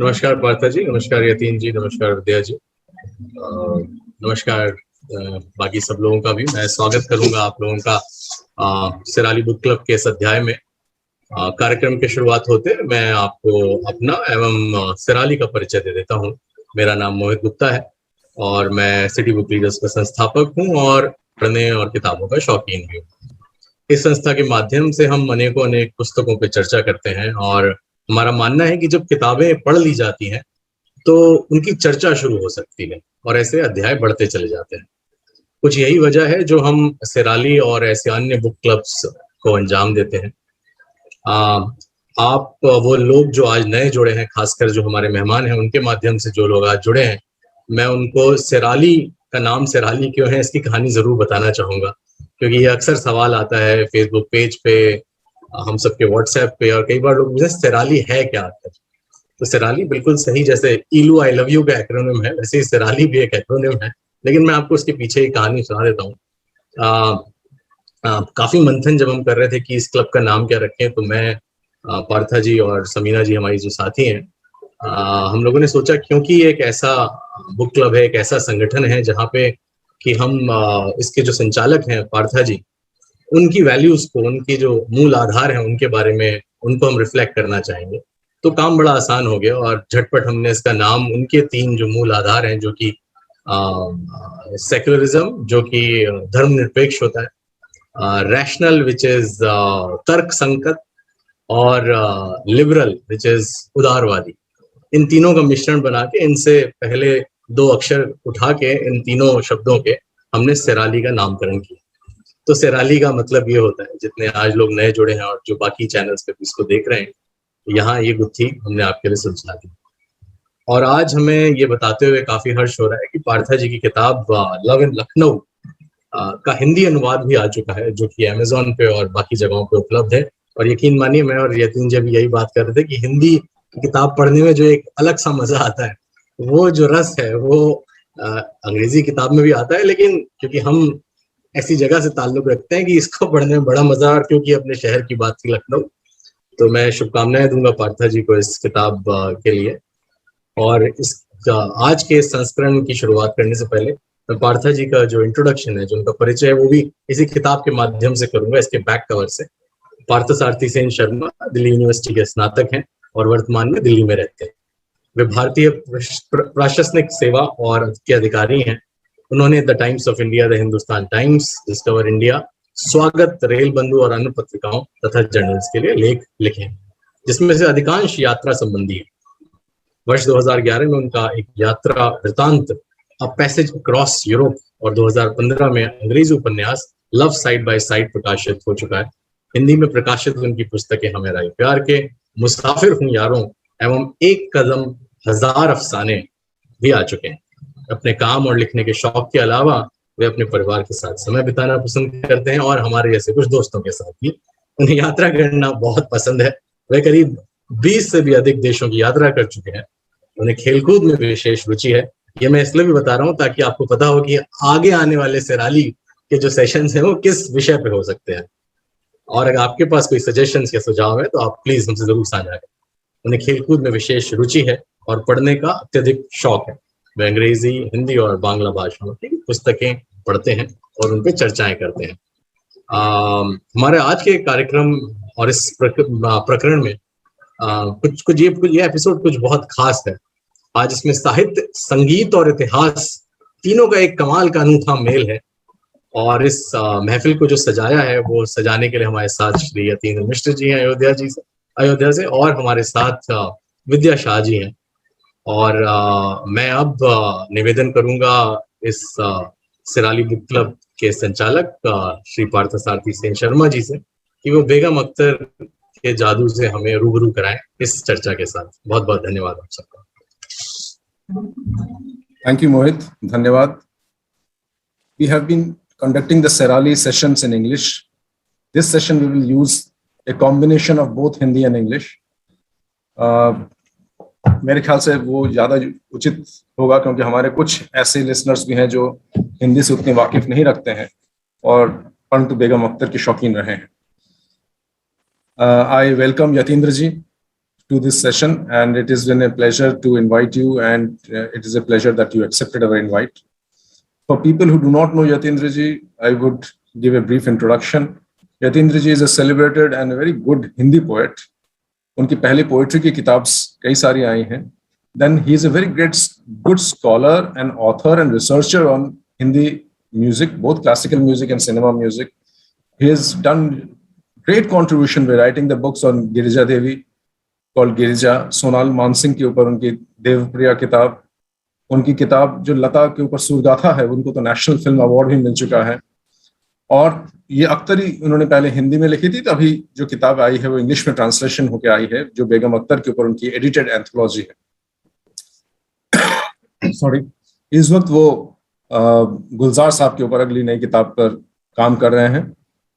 नमस्कार पार्था जी, नमस्कार यतीन जी, नमस्कार विद्या जी, नमस्कार बाकी सब लोगों का भी मैं स्वागत करूंगा आप लोगों का सिराली बुक क्लब के इस अध्याय में। कार्यक्रम की शुरुआत होते मैं आपको अपना एवं सिराली का परिचय दे देता हूं। मेरा नाम मोहित गुप्ता है और मैं सिटी बुक रीडर्स का संस्थापक हूं और पढ़ने और किताबों का शौकीन भी हूँ। इस संस्था के माध्यम से हम अनेक पुस्तकों पर चर्चा करते हैं और हमारा मानना है कि जब किताबें पढ़ ली जाती हैं तो उनकी चर्चा शुरू हो सकती है और ऐसे अध्याय बढ़ते चले जाते हैं। कुछ यही वजह है जो हम सिराली और ऐसे अन्य बुक क्लब्स को अंजाम देते हैं। आप वो लोग जो आज नए जुड़े हैं, खासकर जो हमारे मेहमान हैं, उनके माध्यम से जो लोग आज जुड़े हैं, मैं उनको सिराली का नाम सिराली क्यों है इसकी कहानी जरूर बताना चाहूंगा, क्योंकि ये अक्सर सवाल आता है फेसबुक पेज पे, हम सबके व्हाट्सएप पे, और कई बार लोग मुझे सिराली है क्या आकर। तो सिराली बिल्कुल सही, जैसे ईलू आई लव यू का एक्रोनिम है, वैसे ही सिराली भी एक एक्रोनिम है, लेकिन मैं आपको उसके पीछे एक कहानी सुना देता हूँ। काफी मंथन जब हम कर रहे थे कि इस क्लब का नाम क्या रखें, तो मैं, पार्था जी और समीना जी हमारी जो साथी हैं, हम लोगों ने सोचा क्योंकि एक ऐसा बुक क्लब है, एक ऐसा संगठन है जहाँ पे कि हम इसके जो संचालक हैं पार्था जी, उनकी वैल्यूज को, उनकी जो मूल आधार हैं उनके बारे में उनको हम रिफ्लेक्ट करना चाहेंगे। तो काम बड़ा आसान हो गया और झटपट हमने इसका नाम उनके 3 जो मूल आधार हैं, जो कि सेक्युलरिज्म, जो कि धर्मनिरपेक्ष होता है, रैशनल विच इज तर्क संगत, और लिबरल विच इज उदारवादी, इन तीनों का मिश्रण बना के, इनसे पहले 2 अक्षर उठा के इन तीनों शब्दों के हमने सिराली का नामकरण किया। तो सिराली का मतलब ये होता है, जितने आज लोग नए जुड़े हैं और जो बाकी चैनल्स पे इसको देख रहे हैं, यहाँ ये गुत्थी हमने आपके लिए सुलझा दी। और आज हमें ये बताते हुए काफी हर्ष हो रहा है कि पार्था जी की किताब लव इन लखनऊ का हिंदी अनुवाद भी आ चुका है, जो कि अमेजोन पे और बाकी जगहों पे उपलब्ध है। और यकीन मानिए, मैं और यतीन जब यही बात कर रहे थे कि हिंदी की किताब पढ़ने में जो एक अलग सा मजा आता है, वो जो रस है वो अंग्रेजी किताब में भी आता है, लेकिन क्योंकि हम ऐसी जगह से ताल्लुक रखते हैं कि इसको पढ़ने में बड़ा मजा, और क्योंकि अपने शहर की बात थी लखनऊ, तो मैं शुभकामनाएं दूंगा पार्था जी को इस किताब के लिए। और इस आज के संस्करण की शुरुआत करने से पहले मैं पार्था जी का जो इंट्रोडक्शन है, जो उनका परिचय है, वो भी इसी किताब के माध्यम से करूंगा, इसके बैक कवर से। पार्थसारथी सेन शर्मा दिल्ली यूनिवर्सिटी के स्नातक हैं और वर्तमान में दिल्ली में रहते हैं। वे भारतीय प्रशासनिक सेवा और के अधिकारी हैं। उन्होंने the times of India, the Hindustan times, discover India, स्वागत, रेल बंधु और अन्य पत्रिकाओं तथा जर्नल्स के लिए लेख लिखे हैं, जिसमें से अधिकांश यात्रा संबंधी है। वर्ष 2011 में उनका एक यात्रा वृतांत, अ पैसेज अक्रॉस यूरोप, और 2015 में अंग्रेजी उपन्यास लव साइड बाय साइड प्रकाशित हो चुका है। हिंदी में प्रकाशित उनकी पुस्तकें हमें राय प्यार के, मुसाफिर हूं यारों एवं एक कदम हजार अफसाने भी आ चुके हैं। अपने काम और लिखने के शौक के अलावा वे अपने परिवार के साथ समय बिताना पसंद करते हैं और हमारे जैसे कुछ दोस्तों के साथ भी उन्हें यात्रा करना बहुत पसंद है। वे करीब 20 से भी अधिक देशों की यात्रा कर चुके हैं। उन्हें खेलकूद में विशेष रुचि है। ये मैं इसलिए भी बता रहा हूँ ताकि आपको पता हो कि आगे आने वाले सिराली के जो सेशंस हैं वो किस विषय पे हो सकते हैं, और अगर आपके पास कोई सजेशंस या सुझाव है तो आप प्लीज हमसे जरूर साझा करें। उन्हें खेलकूद में विशेष रुचि है और पढ़ने का अत्यधिक शौक है। वे अंग्रेजी, हिंदी और बांग्ला भाषाओं की पुस्तकें पढ़ते हैं और उन पर चर्चाएं करते हैं। हमारे आज के कार्यक्रम और इस प्रकरण में कुछ ये एपिसोड कुछ बहुत खास है। आज इसमें साहित्य, संगीत और इतिहास तीनों का एक कमाल का अनूठा मेल है। और इस महफिल को जो सजाया है, वो सजाने के लिए हमारे साथ श्री यतीन मिश्र जी हैं अयोध्या से, और हमारे साथ विद्या शाह जी हैं। और मैं अब निवेदन करूंगा इस सिराली बुक क्लब के संचालक श्री पार्थसारथी सेन शर्मा जी से कि वो बेगम अख्तर के जादू से हमें रूबरू कराएं इस चर्चा के साथ। बहुत बहुत धन्यवाद आप सबका। थैंक यू मोहित, धन्यवाद। We have been conducting the Sirali sessions in English. This session we will use a combination of both Hindi and English. मेरे ख्याल से वो ज़्यादा उचित होगा क्योंकि हमारे कुछ ऐसे लिसनर्स भी हैं जो हिंदी से उतने वाकिफ नहीं रखते हैं और परंतु बेगम अख्तर के शौकीन रहे हैं। I welcome Yatindra ji to this session, and it has been a pleasure to invite you, and it is a pleasure that you accepted our invite. For people who do not know Yatindra ji, I would give a brief introduction. Yatindra ji is a celebrated and a very good Hindi poet. उनकी पहले poetry की किताब कई सारी आई हैं. Then he is a very good scholar and author and researcher on Hindi music, both classical music and cinema music. He has done great contribution by writing the books on Girija Devi called Girija, Sonal Mansingh के ऊपर उनकी देवप्रिया किताब, उनकी किताब जो लता के ऊपर सुरगाथा है, उनको तो नेशनल फिल्म अवार्ड भी मिल चुका है. और ये अख्तरी उन्होंने पहले हिंदी में लिखी थी, तभी जो किताब आई है वो इंग्लिश में ट्रांसलेशन होके आई है, जो बेगम अख्तर के ऊपर उनकी एडिटेड एंथोलॉजी है. सॉरी, इस वक्त वो गुलजार साहब के ऊपर अगली नई किताब पर काम कर रहे हैं,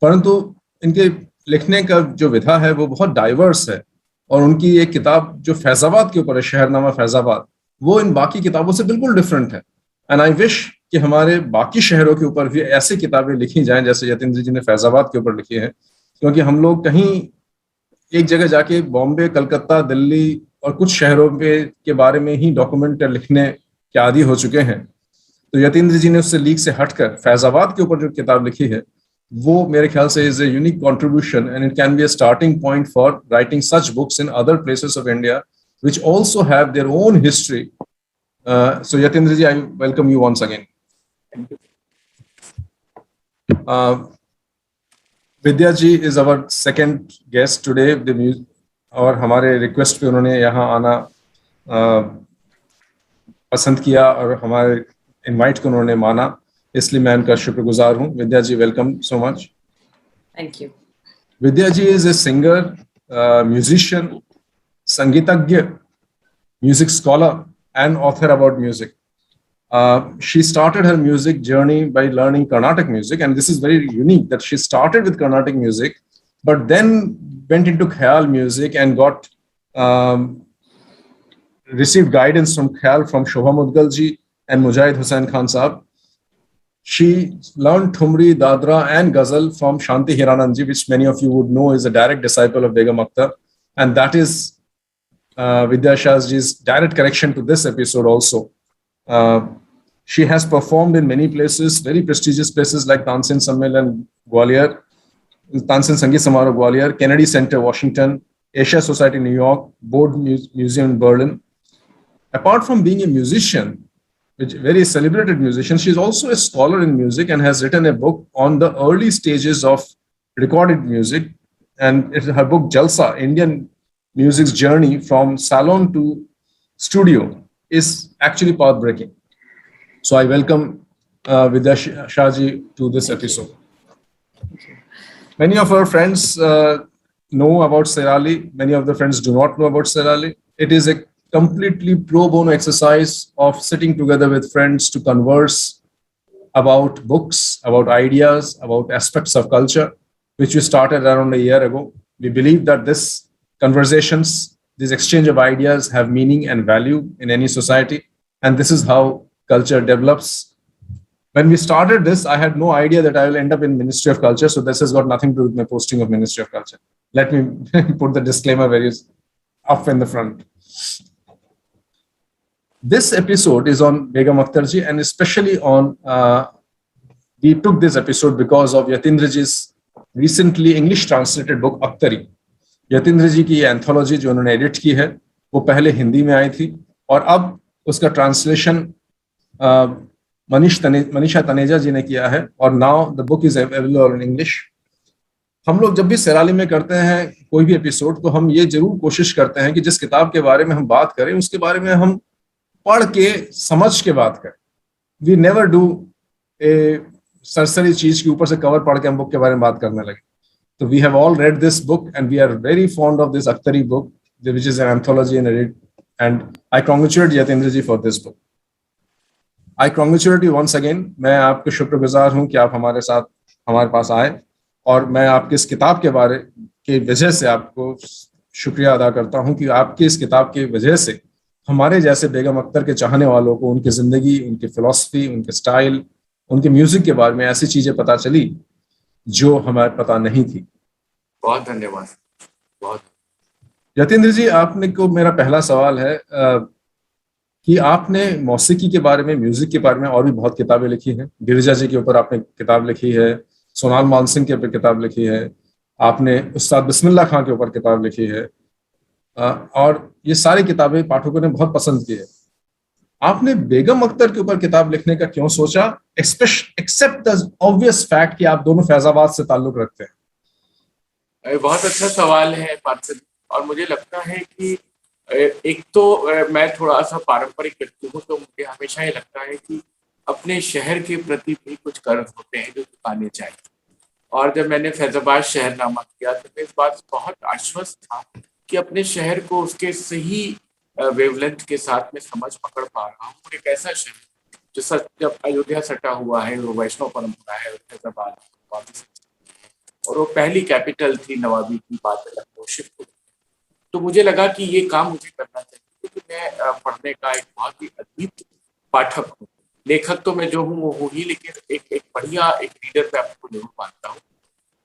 परंतु इनके लिखने का जो विधा है वो बहुत डाइवर्स है. और उनकी एक किताब जो फैजाबाद के ऊपर है, शहरनामा फैजाबाद, वो इन बाकी किताबों से बिल्कुल डिफरेंट है. एंड आई विश कि हमारे बाकी शहरों के ऊपर भी ऐसी किताबें लिखी जाएं जैसे यतीन्द्र जी ने फैजाबाद के ऊपर लिखी है. क्योंकि हम लोग कहीं एक जगह जाके बॉम्बे, कलकत्ता, दिल्ली और कुछ शहरों के बारे में ही डॉक्यूमेंट लिखने के आदी हो चुके हैं. तो यतीन्द्र जी ने उससे लीक से हटकर फैजाबाद के ऊपर जो किताब लिखी है वो मेरे ख्याल से is a unique contribution, and it can be a starting point for writing such books in other places of India which also have their own history. So Yatindra ji, I welcome you once again. Vidya ji is our second guest today. और हमारे request पे उन्होंने यहाँ आना पसंद किया और हमारे इनवाइट को उन्होंने माना, इसलिए मैं उनका शुक्रगुजार हूँ. Vidya ji, welcome so much. Thank you. Vidya ji is a singer, musician, संगीतज्ञ, music scholar and author about music. She started her music journey by learning Carnatic music, and this is very unique that she started with Carnatic music, but then went into Khyal music and got received guidance from Khyal from Shobha Mudgal ji and Mujahid Hussain Khan Sahab. She learned Thumri, Dadra and Ghazal from Shanti Hiranand ji, which many of you would know is a direct disciple of Begum Akhtar, and that is Vidya Shah's direct connection to this episode also. She has performed in many places, very prestigious places like Tansin Sammelan Gwalior, Tansin Sangeet Samaroh Gwalior, Kennedy Center Washington, Asia Society New York, Bode Museum in Berlin. Apart from being a musician, which very celebrated musician, she is also a scholar in music and has written a book on the early stages of recorded music, and it's her book Jalsa, Indian music's journey from salon to studio, is actually path-breaking. So I welcome Vidya Shah ji to this episode. Many of our friends know about Serali. Many of the friends do not know about Serali. It is a completely pro bono exercise of sitting together with friends to converse about books, about ideas, about aspects of culture, which we started around a year ago. We believe that this conversations, this exchange of ideas have meaning and value in any society, and this is how culture develops. When we started this, I had no idea that I will end up in Ministry of Culture, so this has got nothing to do with my posting of Ministry of Culture. Let me put the disclaimer very up in the front. This episode is on Begum Akhtar ji, and especially on, we took this episode because of Yatindra ji's recently English translated book Akhtari. Yatindra ji की anthology जो उन्होंने edit की है वो पहले हिंदी में आई थी और अब उसका ट्रांसलेशन मनीषा तनेजा जी ने किया है, और now the book is available in English. हम लोग जब भी सेराली में करते हैं कोई भी एपिसोड, तो हम ये जरूर कोशिश करते हैं कि जिस किताब के बारे में हम बात करें उसके बारे में हम पढ़ के समझ के बात करें. वी नेवर डू ए सरसरी चीज के ऊपर से कवर पढ़ के हम बुक के बारे में बात करने लगे. So we have all read this book and we are very fond of this Akhtari book, which is an anthology and I congratulate Yatindra ji for this book. I congratulate you once again. मैं आपके शुक्रगुजार हूँ कि आप हमारे साथ हमारे पास आए, और मैं आपकी इस किताब के बारे की वजह से आपको शुक्रिया अदा करता हूँ कि आपकी इस किताब की वजह से हमारे जैसे बेगम अख्तर के चाहने वालों को उनकी जिंदगी, उनकी फिलॉसफी, उनके स्टाइल, उनके म्यूजिक के बारे में ऐसी चीजें पता चली जो हमें पता नहीं थी. बहुत धन्यवाद. बहुत. यतीन्द्र जी, आपने को मेरा पहला सवाल है कि आपने मौसीकी के बारे में, म्यूजिक के बारे में और भी बहुत किताबें लिखी हैं। गिरिजा जी के ऊपर आपने किताब लिखी है, सोनाल मानसिंह के ऊपर किताब लिखी है, आपने उस्ताद बिस्मिल्लाह खां के ऊपर किताब लिखी है, और ये सारी किताबें पाठकों ने बहुत पसंद की है। आपने बेगम अख्तर के ऊपर किताब लिखने का क्यों सोचा, एक्सेप्ट द ऑब्वियस फैक्ट कि आप दोनों फैजाबाद से ताल्लुक रखते हैं? बहुत अच्छा सवाल है पार्थिव, और मुझे लगता है कि एक तो मैं थोड़ा सा पारंपरिक व्यक्ति हूँ, तो मुझे हमेशा ये लगता है कि अपने शहर के प्रति भी कुछ कर्ज होते हैं जो चुकाने चाहिए। और जब मैंने फैजाबाद शहरनामा किया तो मैं इस बात से बहुत आश्वस्त था कि अपने शहर को उसके सही वेवलेंथ के साथ में समझ पकड़ पा रहा हूँ। और एक ऐसा शहर जो जब अयोध्या सटा हुआ है, वो वैष्णव परंपरा है, फैजाबाद और वो पहली कैपिटल थी नवाबी की, बाद में लखनऊ शिफ्ट हुई। तो मुझे लगा कि ये काम मुझे करना चाहिए, क्योंकि मैं पढ़ने का एक बहुत ही अद्भुत पाठक हूँ। लेखक तो मैं जो हूँ वो हूँ ही, लेकिन एक बढ़िया एक रीडर पे आपको जरूर मानता हूँ।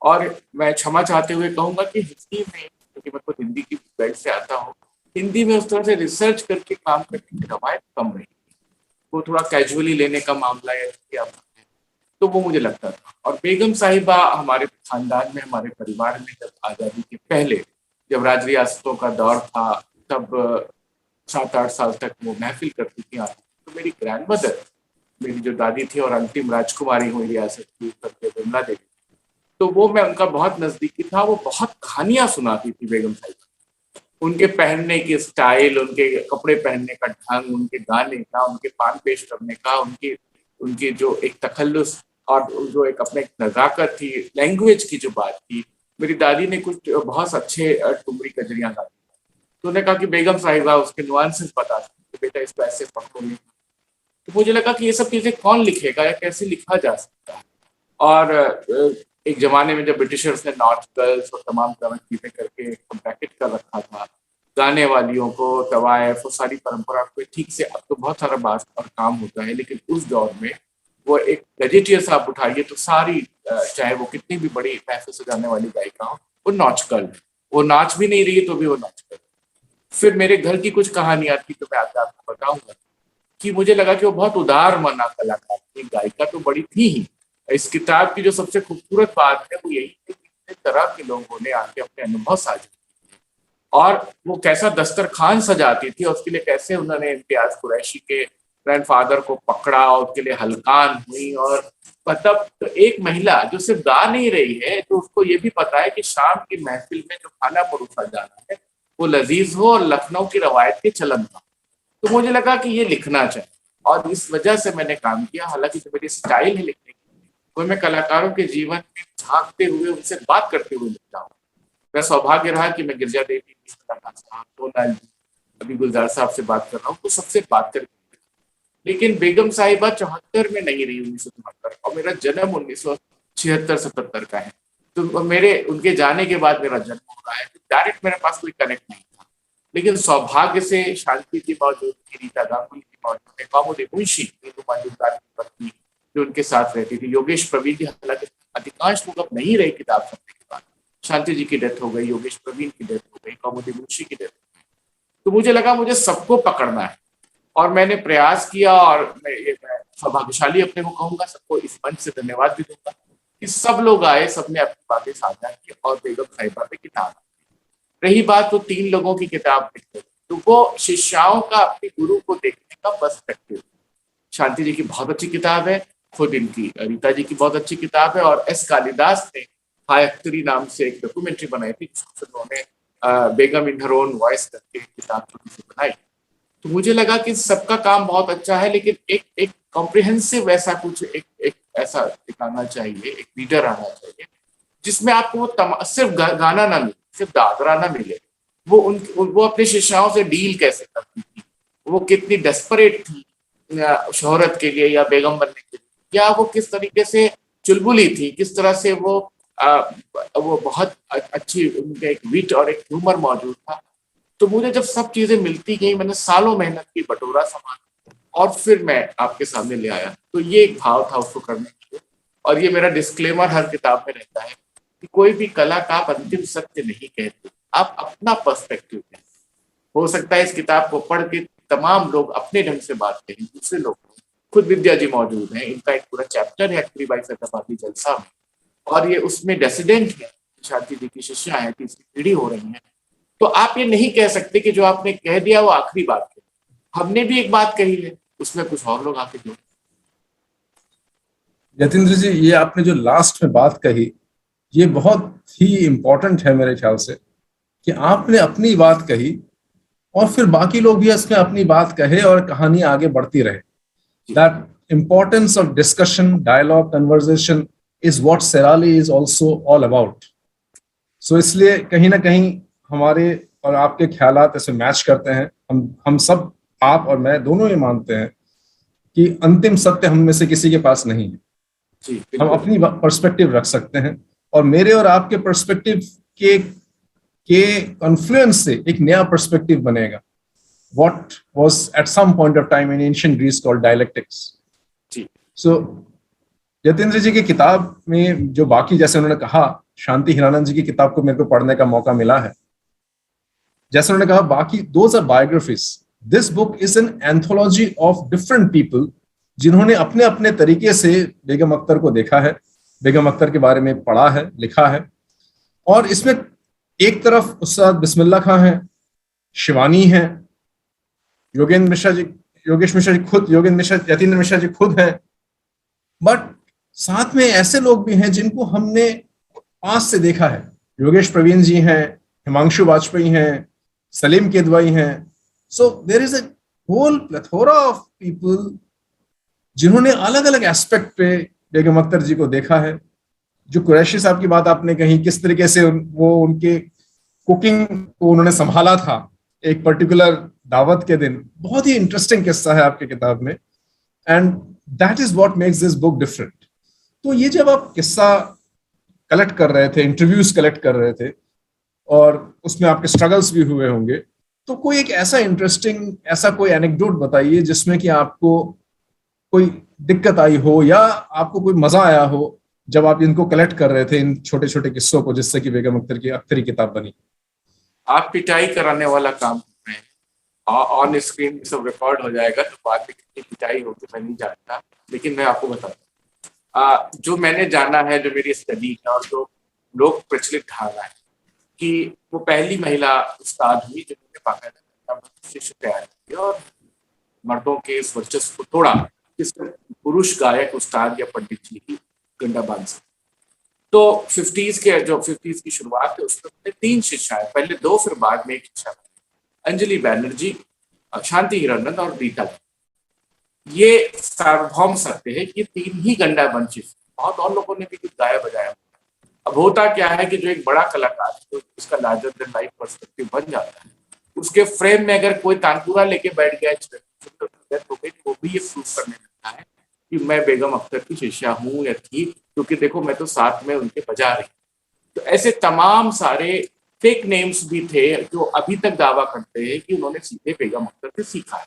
और मैं क्षमा चाहते हुए कहूंगा कि हिंदी में, क्योंकि मैं खुद हिंदी की बेल्ट से आता हूँ, हिंदी में उस तरह से रिसर्च करके काम करने की रवायत कम रही, वो थोड़ा कैजुअली लेने का मामला है, तो वो मुझे लगता था। और बेगम साहिबा हमारे खानदान में, हमारे परिवार में जब आज़ादी के पहले, जब राज रियासतों का दौर था, तब 7-8 साल तक वो महफिल करती थी। तो मेरी ग्रैंडमदर, मेरी जो दादी थी और अंतिम राजकुमारी हुई रियासत की, विमला देवी, तो वो मैं उनका बहुत नजदीकी था। वो बहुत कहानियां सुनाती थी बेगम साहिबा, उनके पहनने की स्टाइल, उनके कपड़े पहनने का ढंग, उनके गाने का, उनके पान पेश करने का, उनकी उनकी जो एक तखल्लुस और जो एक अपने नजाकत थी, लैंग्वेज की जो बात थी। मेरी दादी ने कुछ बहुत अच्छे ठुमरी कजरियां गाई, तो उन्होंने कहा कि बेगम साहिबा उसके नुआंसेस बता सकते, बेटा इसको ऐसे पढ़ो। तो मुझे लगा कि ये सब चीजें कौन लिखेगा या कैसे लिखा जा सकता है। और एक जमाने में जब ब्रिटिशर्स ने नॉर्थ गर्ल्स और तमाम तरह चीजें करके ब्रैकेट कर रखा था, गाने वालियों को, तवायफ, वो सारी परंपरा को ठीक से, अब तो बहुत सारा बात और काम होता है, लेकिन उस दौर में वो एक गजेटियर आप उठाइए तो सारी, चाहे वो कितनी भी बड़ी पैसे सजाने वाली गायिका हो, वो नाच गर्ल, वो नाच भी नहीं रही तो भी वो नाच गर्ल। फिर मेरे घर की कुछ कहानियां थी तो मैं आपको बताऊंगा कि मुझे लगा कि वो बहुत उदार मना कलाकार थी, गायिका तो बड़ी थी ही। इस किताब की जो सबसे खूबसूरत बात है वो यही है कि इतने तरह के लोगों ने आके अपने अनुभव साझे, और वो कैसा दस्तरखान सजाती थी, और उसके लिए कैसे उन्होंने इम्तियाज कुरैशी के ग्रैंडफादर को पकड़ा और उसके लिए हलकान हुई। और मतलब तो एक महिला जो सिर्फ गा नहीं रही है, तो उसको ये भी पता है कि शाम की महफिल में जो खाना परोसा जाना है वो लजीज हो और लखनऊ की रवायत के चलन का। तो मुझे लगा कि ये लिखना चाहिए, और इस वजह से मैंने काम किया। हालांकि जो मेरी स्टाइल है लिखने की, वो मैं कलाकारों के जीवन में झांकते हुए, उनसे बात करते हुए लिखता हूँ। मेरा सौभाग्य रहा कि मैं गिरजा देवी, सोनाल जी, अभी गुलजार साहब से बात कर रहा हूँ, तो सबसे बात करके। लेकिन बेगम साहिबा 74 में नहीं रही, 1974, और मेरा जन्म 1976-77 का है। तो मेरे उनके जाने के बाद मेरा जन्म हो रहा है, तो डायरेक्ट मेरे पास कोई कनेक्ट नहीं था। लेकिन सौभाग्य से शांति जी मौजूद थी, रीता गांगुली जी मौजूद थे, कौमुदी मुंशी नीतू मजूमदार की पत्नी जो उनके साथ रहती थी, योगेश प्रवीण जी, हालांकि अधिकांश लोग अब नहीं रहे किताब छपने के बाद, शांति जी की डेथ हो गई, योगेश प्रवीण की डेथ हो गई, कौमुदी मुंशी की डेथ हो गई। तो मुझे लगा मुझे सबको पकड़ना है, और मैंने प्रयास किया। और मैं सौभाग्यशाली अपने को कहूंगा, सबको इस मंच से धन्यवाद भी दूंगा कि सब लोग आए, सबने अपनी बातें साझा की और बेगम साहिबा पे किताब। रही बात वो 3 लोगों की किताब लिखते, तो वो शिष्याओं का अपने गुरु को देखने का पर्सपेक्टिव। शांति जी की बहुत अच्छी किताब है, खुद इनकी रीता जी की बहुत अच्छी किताब है, और एस कालिदास ने हाय अख्तरी नाम से एक डॉक्यूमेंट्री बनाई थी, जिसको उन्होंने बेगम इन हर ओन वॉइस करके किताब छोटी सी बनाई। तो मुझे लगा कि सबका काम बहुत अच्छा है, लेकिन एक एक कॉम्प्रिहेंसिव ऐसा कुछ, एक ऐसा दिखाना चाहिए, एक लीडर आना चाहिए जिसमें आपको वो सिर्फ गाना ना मिले, सिर्फ दादरा ना मिले, वो अपने शिष्याओं से डील कैसे करती थी, वो कितनी डेस्परेट थी शोहरत के लिए या बेगम बनने के लिए, या वो किस तरीके से चुलबुली थी, किस तरह से वो बहुत अच्छी, उनका एक विट और एक ह्यूमर मौजूद था। तो मुझे जब सब चीजें मिलती गई, मैंने सालों मेहनत की, बटोरा सामान, और फिर मैं आपके सामने ले आया। तो ये एक भाव था उसको करने के लिए, और ये मेरा डिस्क्लेमर हर किताब में रहता है कि कोई भी कला का आप अंतिम सत्य नहीं कहते, आप अपना पर्सपेक्टिव कहते। हो सकता है इस किताब को पढ़ के तमाम लोग अपने ढंग से बात करें, दूसरे लोग, खुद विद्या जी मौजूद हैं, इनका एक पूरा चैप्टर है अख्तरी फैजाबादी जलसा में, और ये उसमें डेसिडेंट है, शांति जी की शिष्या है, तीसरी पीढ़ी हो रही है। तो आप ये नहीं कह सकते कि जो आपने कह दिया वो आखिरी बात है। हमने भी एक बात कही है, उसमें कुछ और लोग आके जोड़। यतीन्द्र जी, ये आपने जो लास्ट में बात कही, ये बहुत ही इंपॉर्टेंट है मेरे ख्याल से, कि आपने अपनी बात कही और फिर बाकी लोग भी इसमें अपनी बात कहे और कहानी आगे बढ़ती रहे। That importance of discussion, dialogue, conversation is what सेराली is also all about. So इसलिए कहीं ना कहीं हमारे और आपके ख्यालात ऐसे मैच करते हैं। हम सब, आप और मैं दोनों ये मानते हैं कि अंतिम सत्य हम में से किसी के पास नहीं है। जी, हम अपनी पर्सपेक्टिव रख सकते हैं और मेरे और आपके पर्सपेक्टिव के कॉन्फ्लुएंस से एक नया पर्सपेक्टिव बनेगा। What was at some point of time in ancient Greece called dialectics. Ji. So Yatindra ji की किताब में जो बाकी, जैसे उन्होंने कहा, शांति हीरानंद जी की किताब को मेरे को पढ़ने का मौका मिला है। जैसे उन्होंने कहा, बाकी those are biographies. This book is an anthology of different people जिन्होंने अपने अपने तरीके से बेगम अख्तर को देखा है, बेगम अख्तर के बारे में पढ़ा है, लिखा है। और इसमें एक तरफ उस्ताद बिस्मिल्लाह खां हैं, शिवानी हैं, योगेंद्र मिश्रा जी, योगेश मिश्रा जी खुद, योगेंद्र मिश्रा, यतीन्द्र मिश्रा जी खुद हैं, बट साथ में ऐसे लोग भी हैं जिनको हमने पास से देखा है। योगेश प्रवीण जी हैं, हिमांशु वाजपेयी हैं, सलीम केदवाई हैं। So there is a whole plethora of people जिन्होंने अलग अलग एस्पेक्ट पे बेगम अख्तर जी को देखा है। जो कुरैशी साहब की बात आपने कही, किस तरीके से वो उनके कुकिंग को उन्होंने संभाला था एक पर्टिकुलर दावत के दिन, बहुत ही इंटरेस्टिंग किस्सा है आपकी किताब में, and that is what makes this book different. तो ये जब आप किस्सा कलेक्ट कर रहे थे, इंटरव्यूज कलेक्ट कर रहे थे, और उसमें आपके स्ट्रगल्स भी हुए होंगे, तो कोई एक ऐसा इंटरेस्टिंग, ऐसा कोई एनेक्डोट बताइए जिसमें कि आपको कोई दिक्कत आई हो या आपको कोई मजा आया हो जब आप इनको कलेक्ट कर रहे थे, इन छोटे छोटे किस्सों को, जिससे कि बेगम अख्तर की अख्तरी किताब बनी। आप पिटाई कराने वाला काम कर रहे हैं, ऑन स्क्रीन सब रिकॉर्ड हो जाएगा, तो बाद में कितनी पिटाई होती मैं नहीं जानता, लेकिन मैं आपको बताता हूँ जो मैंने जाना है, जो मेरी स्टडी है और जो लोग प्रचलित धारणा है कि वो पहली महिला उस्ताद हुई जिन्होंने बाकायदा शिष्य तैयार किया और मर्दों के इस वर्चस्व को तोड़ा, पुरुष गायक उस्ताद या पंडित जी की गंडा बांध से। तो 50s की शुरुआत है, उसमें 3 शिष्याएं, पहले 2 फिर बाद में एक शिष्या, अंजलि बैनर्जी, शांति हीरानंद और रीता। ये सार्वभौम सत्य है कि 3 ही गंडा बंद शिष्य, बहुत और लोगों ने भी कुछ गाया बजाया। अब होता क्या है कि जो एक बड़ा कलाकार जो उसका लार्जर देन लाइफ पर्सपेक्टिव बन जाता है, उसके फ्रेम में अगर कोई तानपुरा लेके बैठ गया तो वो भी ये प्रूव करने लगता है कि मैं बेगम अख्तर की शिष्या हूँ या थी, क्योंकि देखो मैं तो साथ में उनके बजा रही। तो ऐसे तमाम सारे फेक नेम्स भी थे जो अभी तक दावा करते हैं कि उन्होंने सीधे बेगम अख्तर से सीखा है।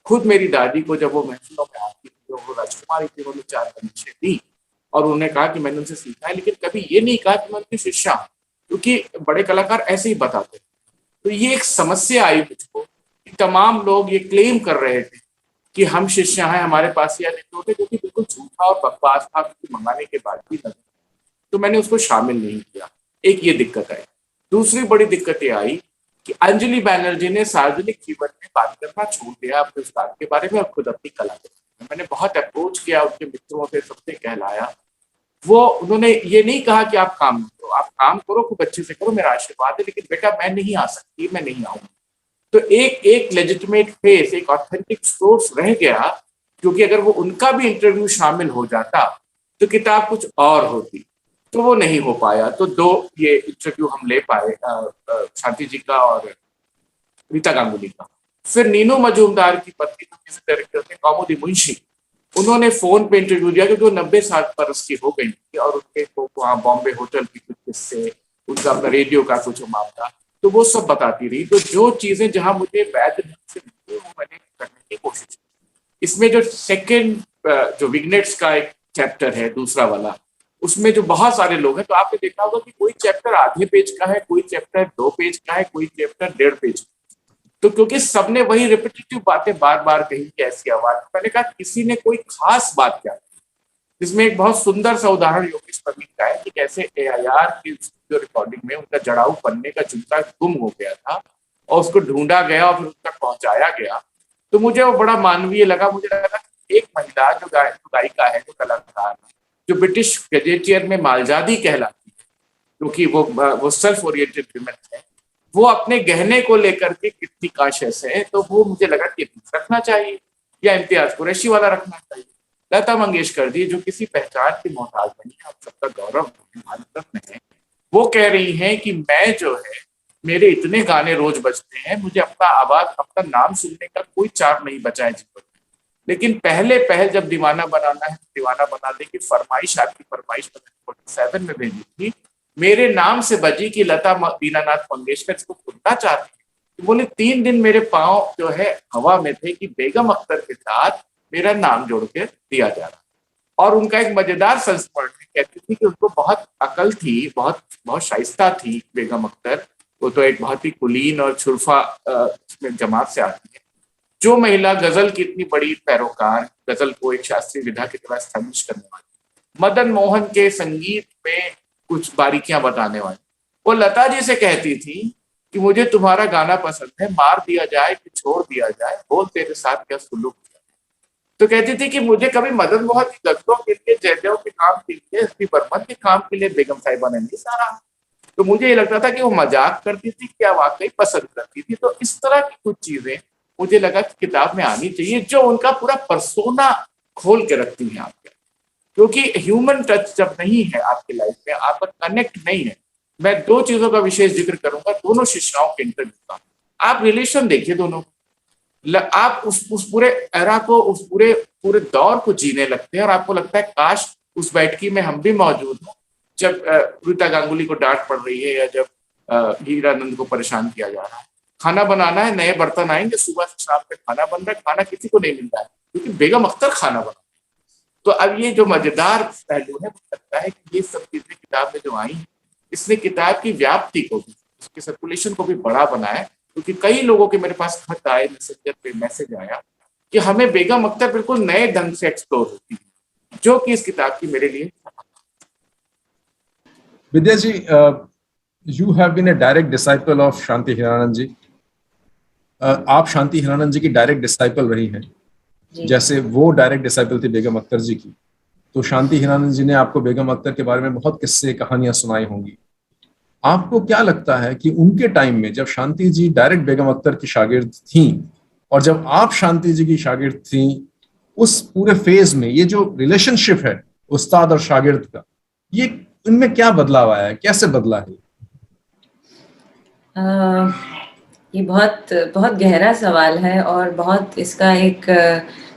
खुद मेरी दादी को जब वो महफिलों में आती थी, जो वो राजकुमारी थी, उन्होंने 4 बंदिशें दी और उन्होंने कहा कि मैंने उनसे सीखा है, लेकिन कभी ये नहीं कहा कि मैं उनकी शिष्या हूँ, क्योंकि बड़े कलाकार ऐसे ही बताते हैं। तो ये एक समस्या आई मुझको कि तमाम लोग ये क्लेम कर रहे थे कि हम शिष्य हैं, हमारे पास ये एनेक्डोट है, जो कि बिल्कुल झूठा और बकवास था, मंगाने के बाद भी लगा। तो मैंने उसको शामिल नहीं किया। एक ये दिक्कत आई। दूसरी बड़ी दिक्कत ये आई कि अंजलि बैनर्जी ने सार्वजनिक जीवन में बात करना छोड़ दिया अपने उस्ताद के बारे में और खुद अपनी कला के बारे में। मैंने बहुत अप्रोच किया, उनके मित्रों से, सबसे कहलाया। उन्होंने ये नहीं कहा कि आप काम करो, आप काम करो, खूब अच्छे से करो, मेरा आशीर्वाद है, लेकिन बेटा मैं नहीं आ सकती, मैं नहीं आऊंगी। तो एक लेजिटिमेट फेस, एक ऑथेंटिक सोर्स रह गया, क्योंकि अगर वो उनका भी इंटरव्यू शामिल हो जाता तो किताब कुछ और होती, तो वो नहीं हो पाया। तो 2 ये इंटरव्यू हम ले पाए, शांति जी का और रीता गांगुली का। फिर नीनू मजूमदार की पत्नी म्यूजिक डायरेक्टर थे कौमुदी मुंशी, उन्होंने फोन पे इंटरव्यू दिया क्योंकि वो 90 बरस की हो गई थी और उनके वहाँ बॉम्बे होटल की कुछ किस्से, उनका अपना रेडियो का कुछ मामला, तो वो सब बताती रही। तो जो चीजें जहां मुझे वैध से मिली वो मैंने करने की कोशिश की। इसमें जो सेकंड जो विग्नेट्स का एक चैप्टर है, दूसरा वाला, उसमें जो बहुत सारे लोग हैं, तो आपने देखा होगा कि कोई चैप्टर आधे पेज का है, कोई चैप्टर 2 पेज का है, कोई चैप्टर 1.5 पेज। तो क्योंकि सबने वही रिपीटेटिव बातें बार बार कही कि ऐसी आवाज, मैंने कहा किसी ने कोई खास बात क्या, जिसमें एक बहुत सुंदर सा उदाहरण योगेश प्रवीण का है कि कैसे AIR की जो रिकॉर्डिंग में उनका जड़ाऊ पन्ने का जूता गुम हो गया था और उसको ढूंढा गया और फिर उस तक पहुंचाया गया। तो मुझे वो बड़ा मानवीय लगा। मुझे लगा कि एक महिला जो गायिका है, जो कलाकार है, जो ब्रिटिश गजेटियर में मालजादी कहलाती है, क्योंकि वो सेल्फ ओरिएंटेड विमेन है, वो अपने गहने को लेकर के कितनी काशिश है, तो वो मुझे लगा कि रखना चाहिए या इम्तियाज कुरैशी वाला रखना चाहिए। लता मंगेशकर जी, जो किसी पहचान की मोहताज नहीं है, आप सबका गौरव है, भारत रत्न है, वो कह रही हैं कि मैं जो है, मेरे इतने गाने रोज बजते हैं, मुझे अपना आवाज, अपना नाम सुनने का कोई चार नहीं बचा है जीवन में, लेकिन पहल जब दीवाना बनाना है दीवाना बना दे की फरमाइश, आपकी फरमाइश 47 में भेजी थी, मेरे नाम से बजी कि लता दीनानाथ मंगेशकर इसको सुनना चाहती है। बोले 3 दिन मेरे पाँव जो है हवा में थे कि बेगम अख्तर के साथ मेरा नाम जोड़ के दिया जा रहा। और उनका एक मजेदार संस्मरण कहती थी कि उनको बहुत अकल थी, बहुत बहुत शाइस्ता थी बेगम अख्तर। वो तो एक बहुत ही कुलीन और छुरफा जमात से आती है। जो महिला गजल की इतनी बड़ी पैरोकार, गजल को एक शास्त्रीय विधा की तरह स्थापित करने वाली, मदन मोहन के संगीत में कुछ बारीकियां बताने वाली, वो लता जी से कहती थी कि मुझे तुम्हारा गाना पसंद है, मार दिया जाए कि छोड़ दिया जाए, बोल तेरे साथ क्या सुलूक। तो कहती थी कि मुझे कभी मदन मोहन की गजलों के लिए, जयदेव के काम के लिए, एस पी बर्मन के काम के लिए बेगम साहिबा ने नहीं सारा। तो मुझे ये लगता था कि वो मजाक करती थी, क्या वाकई पसंद करती थी। तो इस तरह की कुछ चीजें मुझे लगा कि किताब में आनी चाहिए, जो उनका पूरा पर्सोना खोल के रखती है आपके, क्योंकि ह्यूमन टच जब नहीं है आपकी लाइफ में, आपका कनेक्ट नहीं है। मैं 2 चीजों का विशेष जिक्र करूंगा, दोनों शिष्याओं के इंटरव्यू का। आप रिलेशन देखिए दोनों, आप उस पूरे एरा को, उस पूरे दौर को जीने लगते हैं और आपको लगता है काश उस बैठकी में हम भी मौजूद हों, जब रीता गांगुली को डांट पड़ रही है या जब हीरानंद को परेशान किया जा रहा है। खाना बनाना है, नए बर्तन आएंगे, सुबह से शाम तक खाना बन रहा है, खाना किसी को नहीं मिल रहा है, क्योंकि बेगम अख्तर खाना बना। तो अब ये जो मजेदार पहलू है, मुझे लगता है कि ये सब चीजें किताब में जो आई, इसने किताब की व्याप्ति को भी, उसके सर्कुलेशन को भी बड़ा बनाया। क्योंकि कई लोगों के मेरे पास खत आए, मैसेंजर पे मैसेज आया कि हमें बेगम अख्तर बिल्कुल नए ढंग से एक्सप्लोर होती है, जो कि इस किताब की मेरे लिए। विद्या जी, you have been a direct disciple of शांति हीरानंद जी। आप शांति हीरानंद जी की डायरेक्ट डिसाइपल रही हैं, जैसे वो डायरेक्ट डिसाइपल थी बेगम अख्तर जी की। तो शांति हीरानंद जी ने आपको बेगम अख्तर के बारे में बहुत किस्से कहानियां सुनाई होंगी। आपको क्या लगता है कि उनके टाइम में, जब शांति जी डायरेक्ट बेगम अख्तर की शागिर्द थी और जब आप शांति जी की शागिर्द थी, उस पूरे फेज में ये जो रिलेशनशिप है उस्ताद और शागिर्द का, ये इनमें क्या बदलाव आया है, कैसे बदला है? ये बहुत बहुत गहरा सवाल है और बहुत इसका एक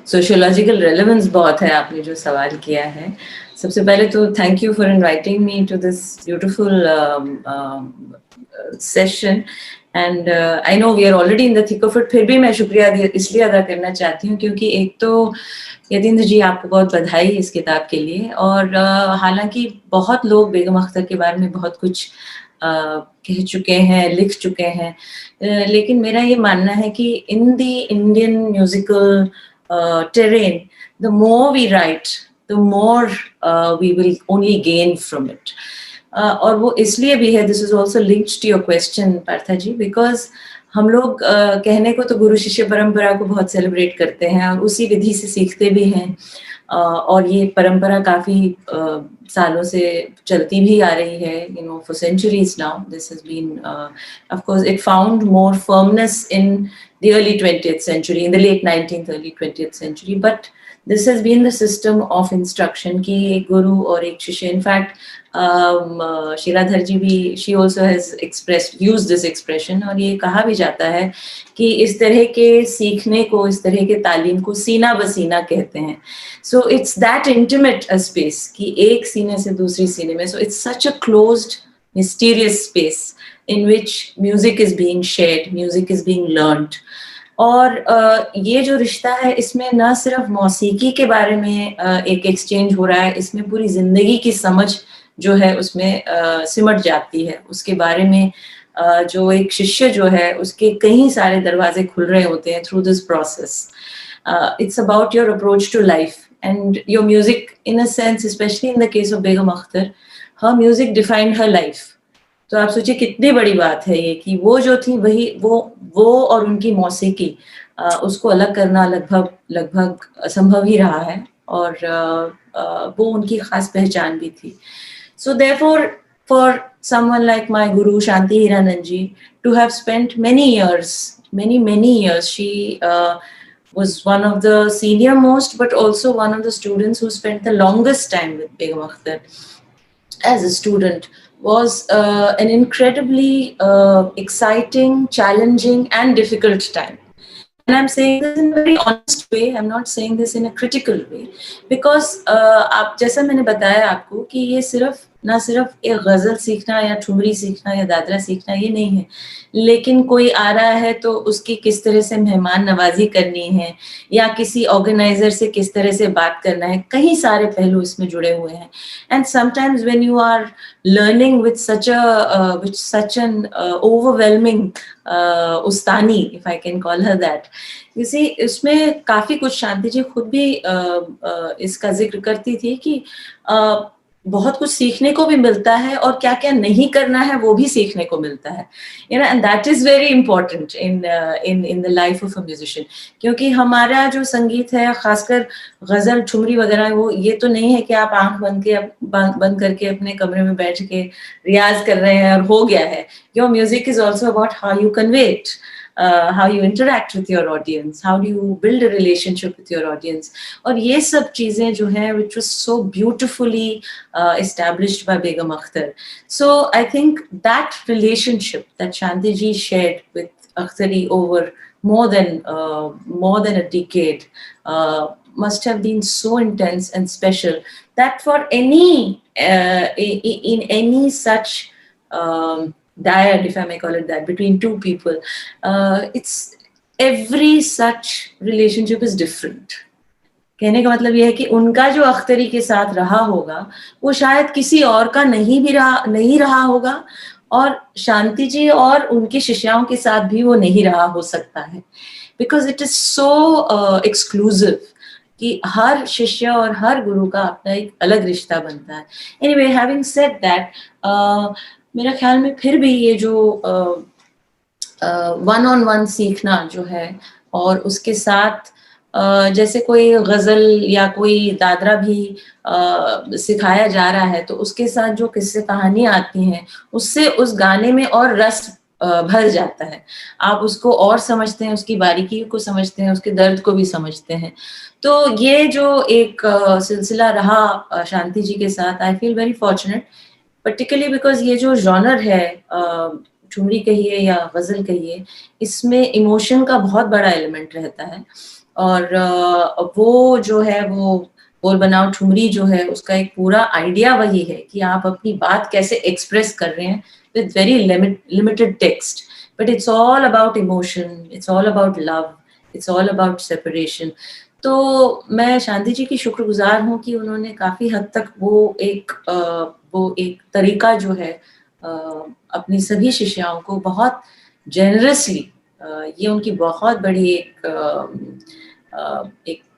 सोशियोलॉजिकल रेलेवेंस बहुत है, आपने जो सवाल किया है। सबसे पहले तो thank you for inviting me to this beautiful session and I know we are already in the thick of it. फिर भी मैं शुक्रिया इसलिए अदा करना चाहती हूँ क्योंकि एक तो यतीन्द्र जी, आपको बहुत बधाई इस किताब के लिए। और हालांकि बहुत लोग बेगम अख्तर के बारे में बहुत कुछ कह चुके हैं, लिख चुके हैं, लेकिन मेरा ये मानना है कि in the Indian musical terrain, the more we write, the more we will only gain from it. और वो इसलिए भी है, this is also linked to your question Partha ji, because हम लोग कहने को तो गुरु शिष्य परंपरा को बहुत सेलिब्रेट करते हैं और उसी विधि से सीखते भी हैं, और ये परंपरा काफी सालों से चलती भी आ रही है, you know, for centuries now. This has been of course it found more firmness in the early 20th century, in the late 19th, early 20th century, but this has been the system of instruction कि एक गुरु और एक शिष्य, in fact शिलाधर जी भी, she also has used this expression, और ये कहा भी जाता है कि इस तरह के सीखने को, इस तरह के तालीम को सीना बसीना कहते हैं। So it's that intimate a space कि एक सीने से दूसरी सीने में, so it's such a closed mysterious space in which music is being shared, music is being learned. और ये जो रिश्ता है इसमें न सिर्फ मौसीकी के बारे में एक एक्सचेंज हो रहा है, इसमें पूरी जिंदगी की समझ जो है उसमें सिमट जाती है। उसके बारे में जो एक शिष्य जो है उसके कई सारे दरवाजे खुल रहे होते हैं through this process. It's about your approach to life and your music in a sense, especially in the case of Begum Akhtar, her music defined her life. तो आप सोचिए कितनी बड़ी बात है ये कि वो जो थी वही वो और उनकी मौसीकी उसको अलग करना लगभग असंभव ही रहा है, और वो उनकी खास पहचान भी थी। So therefore, for someone like my guru Shanti Hiranand ji to have spent many years, many years, she was one of the senior most, but also one of the students who spent the longest time with Begum Akhtar as a student, was an incredibly exciting, challenging and difficult time. And I'm saying this in a very honest way, I'm not saying this in a critical way, because आप जैसा मैंने बताया आपको कि ये ना सिर्फ एक गजल सीखना या ठुमरी सीखना या दादरा सीखना ये नहीं है, लेकिन कोई आ रहा है तो उसकी किस तरह से मेहमान नवाजी करनी है या किसी ऑर्गेनाइजर से किस तरह से बात करना है, कई सारे पहलू इसमें जुड़े हुए हैं। And sometimes when you are learning with such an overwhelming ustani, if I can call her that, you see, इसमें काफी कुछ शांति जी खुद भी इसका जिक्र करती थी कि बहुत कुछ सीखने को भी मिलता है और क्या क्या नहीं करना है वो भी सीखने को मिलता है, you know, and that is very important in the life of a musician. क्योंकि हमारा जो संगीत है, खासकर गजल ठुमरी वगैरह, वो ये तो नहीं है कि आप आंख बंद करके अपने कमरे में बैठ के रियाज कर रहे हैं और हो गया है। Your music is also about how you convey it, how you interact with your audience, how do you build a relationship with your audience, और ये सब चीजें जो हैं which was so beautifully established by Begum Akhtar. So I think that relationship that Shanti ji shared with Akhtari over more than a decade must have been so intense and special that for in any such dyad, if I may call it that, between two people, it's every such relationship is different. कहने का मतलब यह है कि उनका जो अख्तरी के साथ रहा होगा वो शायद किसी और का नहीं रहा होगा, और शांति जी और उनके शिष्याओं के साथ भी वो नहीं रहा हो सकता है, because it is so exclusive कि हर शिष्य और हर गुरु का अपना एक अलग रिश्ता बनता है। Anyway, having said that, मेरा ख्याल में फिर भी ये जो वन ऑन वन सीखना जो है, और उसके साथ जैसे कोई गजल या कोई दादरा भी सिखाया जा रहा है तो उसके साथ जो किस्से कहानियां आती हैं उससे उस गाने में और रस भर जाता है। आप उसको और समझते हैं, उसकी बारीकी को समझते हैं, उसके दर्द को भी समझते हैं। तो ये जो एक सिलसिला रहा शांति जी के साथ, I feel very fortunate, particularly because ये जो जॉनर है, ठुमरी कहिए या गजल कहिए, इसमें इमोशन का बहुत बड़ा एलिमेंट रहता है, और वो जो है वो बोल बनाओ ठुमरी जो है उसका एक पूरा आइडिया वही है कि आप अपनी बात कैसे एक्सप्रेस कर रहे हैं with very limited text, but it's all about emotion, it's all about love, it's all about separation. तो मैं शांति जी की शुक्रगुजार हूँ कि उन्होंने काफी हद तक वो एक तरीका जो है अपनी सभी शिष्याओं को बहुत जेनरसली, ये उनकी बहुत बड़ी एक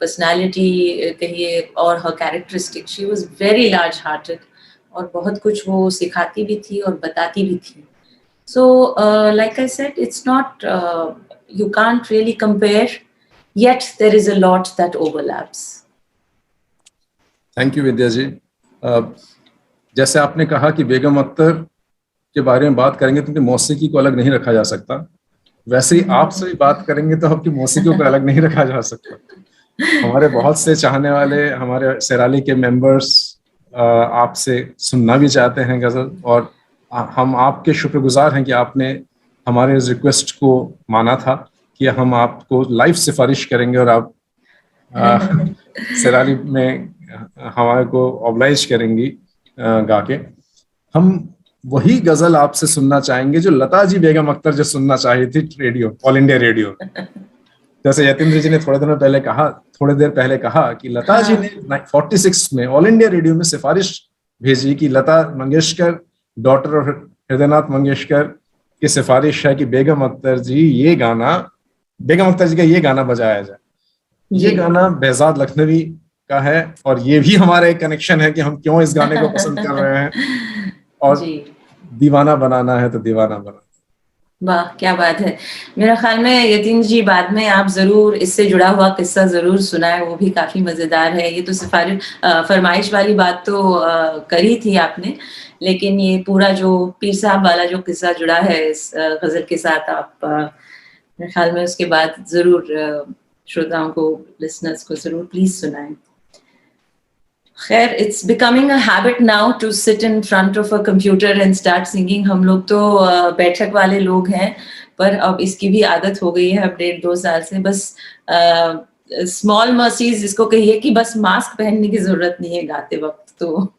पर्सनालिटी कहिए और हर characteristic, she was very large hearted, और बहुत कुछ वो सिखाती भी थी और बताती भी थी। So like I said, it's not, you can't really compare, yet there is a lot that overlaps. Thank you विद्या जी। जैसे आपने कहा कि बेगम अख्तर के बारे में बात करेंगे तो उनकी मौसीकी को अलग नहीं रखा जा सकता, वैसे ही आपसे भी बात करेंगे तो आपकी मौसीकी को अलग नहीं रखा जा सकता। हमारे बहुत से चाहने वाले, हमारे सैराली के मेंबर्स आपसे सुनना भी चाहते हैं गजल, और हम आपके शुक्रगुजार हैं कि आपने हमारे इस रिक्वेस्ट को माना था कि हम आपको लाइव सिफारिश करेंगे और आप सैराली में हमारे को ऑब्लाइज करेंगी गा के। हम वही गजल आपसे सुनना चाहेंगे जो लता जी बेगम अख्तर जो सुनना चाही थी रेडियो, ऑल इंडिया रेडियो। जैसे यतीन्द्र जी ने थोड़ी देर पहले कहा कि लता जी ने 46 में ऑल इंडिया रेडियो में सिफारिश भेजी कि लता मंगेशकर, डॉटर ऑफ हृदयनाथ मंगेशकर, की सिफारिश है कि बेगम अख्तर जी का ये गाना बजाया जाए। ये गाना बेहजाद लखनवी का है और ये भी हमारा एक कनेक्शन है कि हम क्यों इस गाने को पसंद कर रहे हैं। और दीवाना बनाना है तो दीवाना बना। वाह, क्या बात है। मेरा ख्याल में यतीन्द्र जी बाद में आप जरूर इससे जुड़ा हुआ किस्सा जरूर सुनाए, वो भी काफी मजेदार है। ये तो फरमाइश वाली बात तो करी थी आपने, लेकिन ये पूरा जो पीर साहब वाला जो किस्सा जुड़ा है इस गजल के साथ, आप मेरे ख्याल में उसके बाद जरूर श्रोताओं को, लिसनर्स को जरूर प्लीज सुनाएं। खैर, it's becoming a habit now to sit in front of a computer and start singing. हम लोग तो बैठक वाले लोग हैं, पर अब इसकी भी आदत हो गई है अब 1.5-2 साल से। बस स्मॉल मर्सीज जिसको कहिए कि बस मास्क पहनने की जरूरत नहीं है गाते वक्त तो।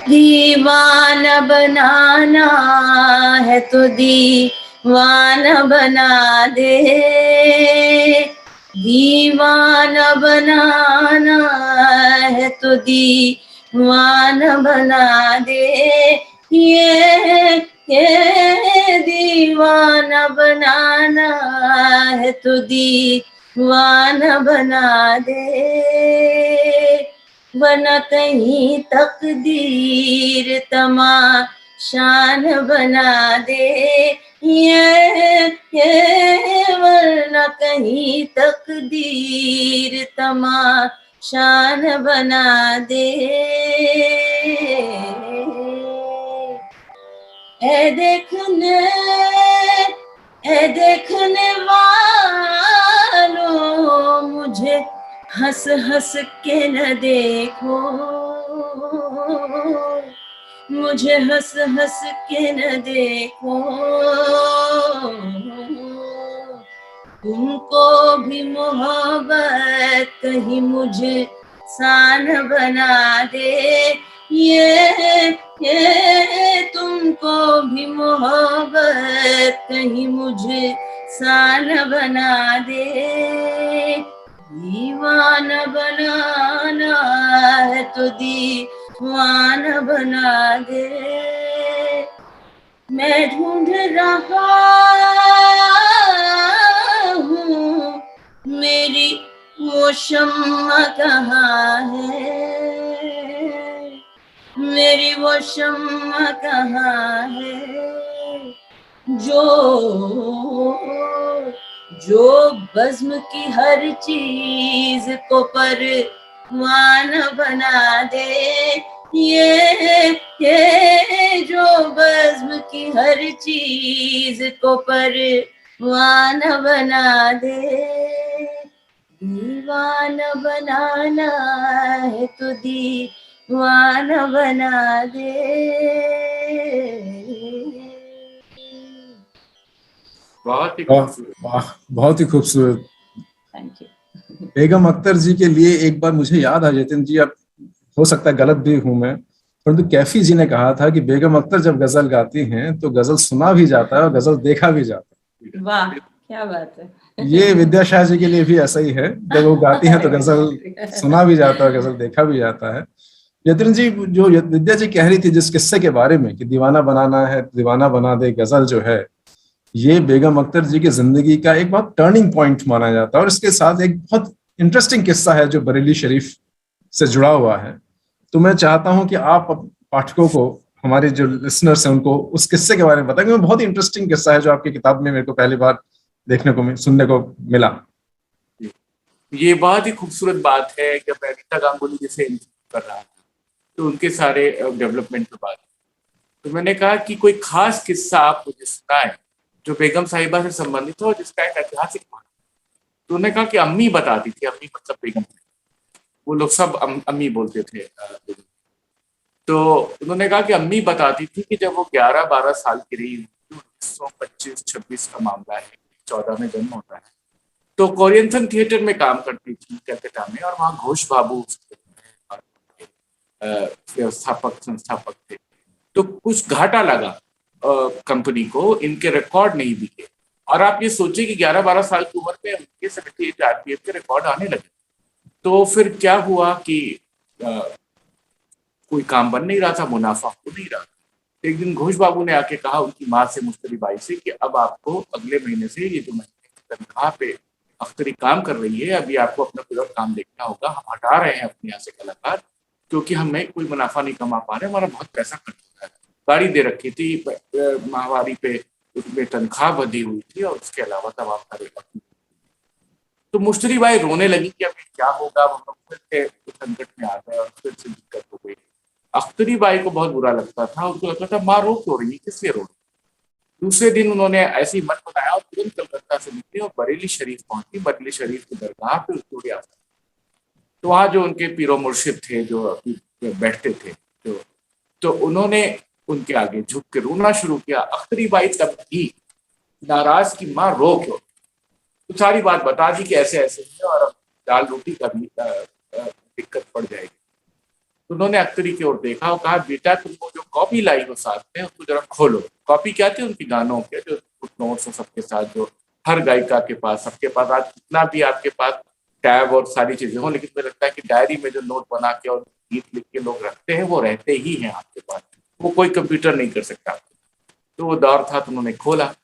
दीवाना बनाना है तो दीवाना बना दे, दीवाना बनाना है तो दीवाना बना दे, ये दीवाना बनाना है तो दीवाना बना दे, वरना कहीं तकदीर तमाशान बना दे, ये वरना कहीं तकदीर तमाशान बना दे। ऐ देखने वालों, मुझे हंस हंस के न देखो, मुझे हंस हंस के न देखो, तुमको भी मोहब्बत कहीं मुझे सान बना दे, ये तुमको भी मोहब्बत कहीं मुझे सान बना दे, दीवाना बनाना है तो दीवाना बना दे। मैं ढूंढ रहा हूँ मेरी वो शम्मा कहाँ है, मेरी वो शम्मा कहाँ है, जो बज़्म की हर चीज को परवाना बना दे, ये जो बज़्म की हर चीज को परवाना बना दे, दीवाना बनाना है तो दीवाना बना दे। बहुत ही खूबसूरत। Thank you. बेगम अख्तर जी के लिए एक बार मुझे याद है यतीन्द्र जी, अब हो सकता है गलत भी हूं मैं, परंतु कैफी जी ने कहा था कि बेगम अख्तर जब गजल गाती हैं तो गजल सुना भी जाता है और गजल देखा भी जाता है। वाह, क्या बात है। ये विद्या शाह जी के लिए भी ऐसा ही है, जब वो गाती हैं तो गजल सुना भी जाता है, गजल देखा भी जाता है। यतीन्द्र जी, जो विद्या जी कह रही थी जिस किस्से के बारे में कि दीवाना बनाना है दीवाना बना दे, गजल जो है ये बेगम अख्तर जी की जिंदगी का एक बहुत टर्निंग पॉइंट माना जाता है। और इसके साथ एक बहुत इंटरेस्टिंग किस्सा है जो बरेली शरीफ से जुड़ा हुआ है। तो मैं चाहता हूं कि आप पाठकों को, हमारे जो लिसनर्स हैं उनको उस किस्से के बारे में बताएंगे। बहुत ही इंटरेस्टिंग किस्सा है जो आपकी किताब में मेरे को पहली बार सुनने को मिला। ये बहुत ही खूबसूरत बात है कि मैं रीता गांगुली जी से कर रहा था तो उनके सारे डेवलपमेंट के बाद तो मैंने कहा कि कोई खास किस्सा आप मुझे सुनाएं जो बेगम साहिबा से संबंधित हो, जिसका एक ऐतिहासिक महत्व। तो उन्होंने कहा कि अम्मी बताती थी, अम्मी मतलब बेगम, वो लोग सब अम्मी बोलते थे। तो उन्होंने कहा कि अम्मी बताती थी कि जब वो 11-12 साल की रही, 1925-26 का मामला है, 14 में जन्म होता है। तो कोरियंथन थिएटर में काम करती थी कलकत्ता में, और वहाँ घोष बाबू व्यवस्थापक संस्थापक थे। तो कुछ घाटा लगा कंपनी को, इनके रिकॉर्ड नहीं बिके। और आप ये सोचिए कि 11-12 साल की उम्र में उनके 78 आरपीएफ के रिकॉर्ड आने लगे। तो फिर क्या हुआ कि कोई काम बन नहीं रहा था, मुनाफा हो नहीं रहा। एक दिन घोष बाबू ने आके कहा उनकी माँ से, मुश्तरी बाई से, कि अब आपको अगले महीने से ये जो महीने की तनख्वाह पे अख्तरी काम कर रही है, अभी आपको अपना कोई और काम देखना होगा। हम हटा रहे हैं अपने यहाँ से कलाकार, क्योंकि हमें कोई मुनाफा नहीं कमा पा रहे, हमारा बहुत पैसा खर्च हो रहा है। गाड़ी दे रखी थी, माहवारी पे उसमें तनख्वाह बंधी हुई थी, और उसके अलावा तमाम सारे। तो मुश्तरी बाई रोने लगी कि अभी क्या होगा, हम लोग फिर से संकट में आ गए और फिर से दिक्कत हो गई। अख्तरी बाई को बहुत बुरा लगता था, उनको लगता था माँ रो क्यों रही है, किस लिए रो रही। दूसरे दिन उन्होंने ऐसी मन बनाया और तुरंत कलकत्ता से निकली और बरेली शरीफ पहुंची। बरेली शरीफ की दरगाह पे उसको याद, तो वहाँ जो उनके पीरो मुर्शिद थे जो बैठते थे, तो उन्होंने उनके आगे झुक के रोना शुरू किया। अख्तरी बाई तब भी नाराज की माँ रो क्यों, तो सारी बात बता दी कि ऐसे ऐसे है और अब दाल रोटी का भी दिक्कत पड़ जाएगी। तो उन्होंने अख्तरी की ओर देखा और कहा, बेटा तुमको जो कॉपी लाई हो साथ में उसको जरा खोलो। कॉपी क्या थे, उनकी गानों के जो नोट्स सबके साथ, जो हर गायिका के पास, सबके पास, आज कितना भी आपके पास टैब और सारी चीजें हो, लेकिन मुझे लगता है कि डायरी में जो नोट बना के और गीत लिख के लोग रखते हैं वो रहते ही हैं आपके पास, वो कोई कंप्यूटर नहीं कर सकता। तो वो दौर था, तो उन्होंने खोला।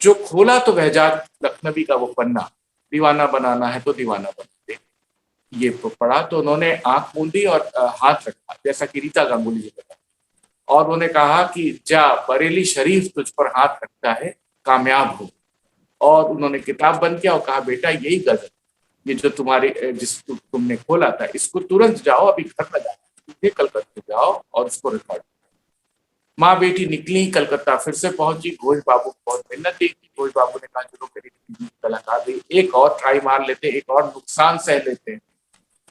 जो खोला तो वहजात लखनवी का वो पन्ना, दीवाना बनाना है तो दीवाना बना दे, ये पढ़ा। तो उन्होंने आंख मूंदी और हाथ रखा, जैसा कि रीता गांगुली जी बता, और उन्होंने कहा कि जा बरेली शरीफ तुझ पर हाथ रखता है, कामयाब हो। और उन्होंने किताब बंद किया और कहा, बेटा यही गजल, ये जो तुम्हारे जिसको तुमने खोला था, इसको तुरंत जाओ, अभी घर में जाओ, कलकत्ता जाओ और उसको रिकॉर्ड। माँ बेटी निकली, कलकत्ता फिर से पहुंची। घोष बाबू बहुत मेहनत की। घोष बाबू ने कहा, चलो मेरी कलाकार भी एक और ट्राई मार लेते, एक और नुकसान सह लेते हैं।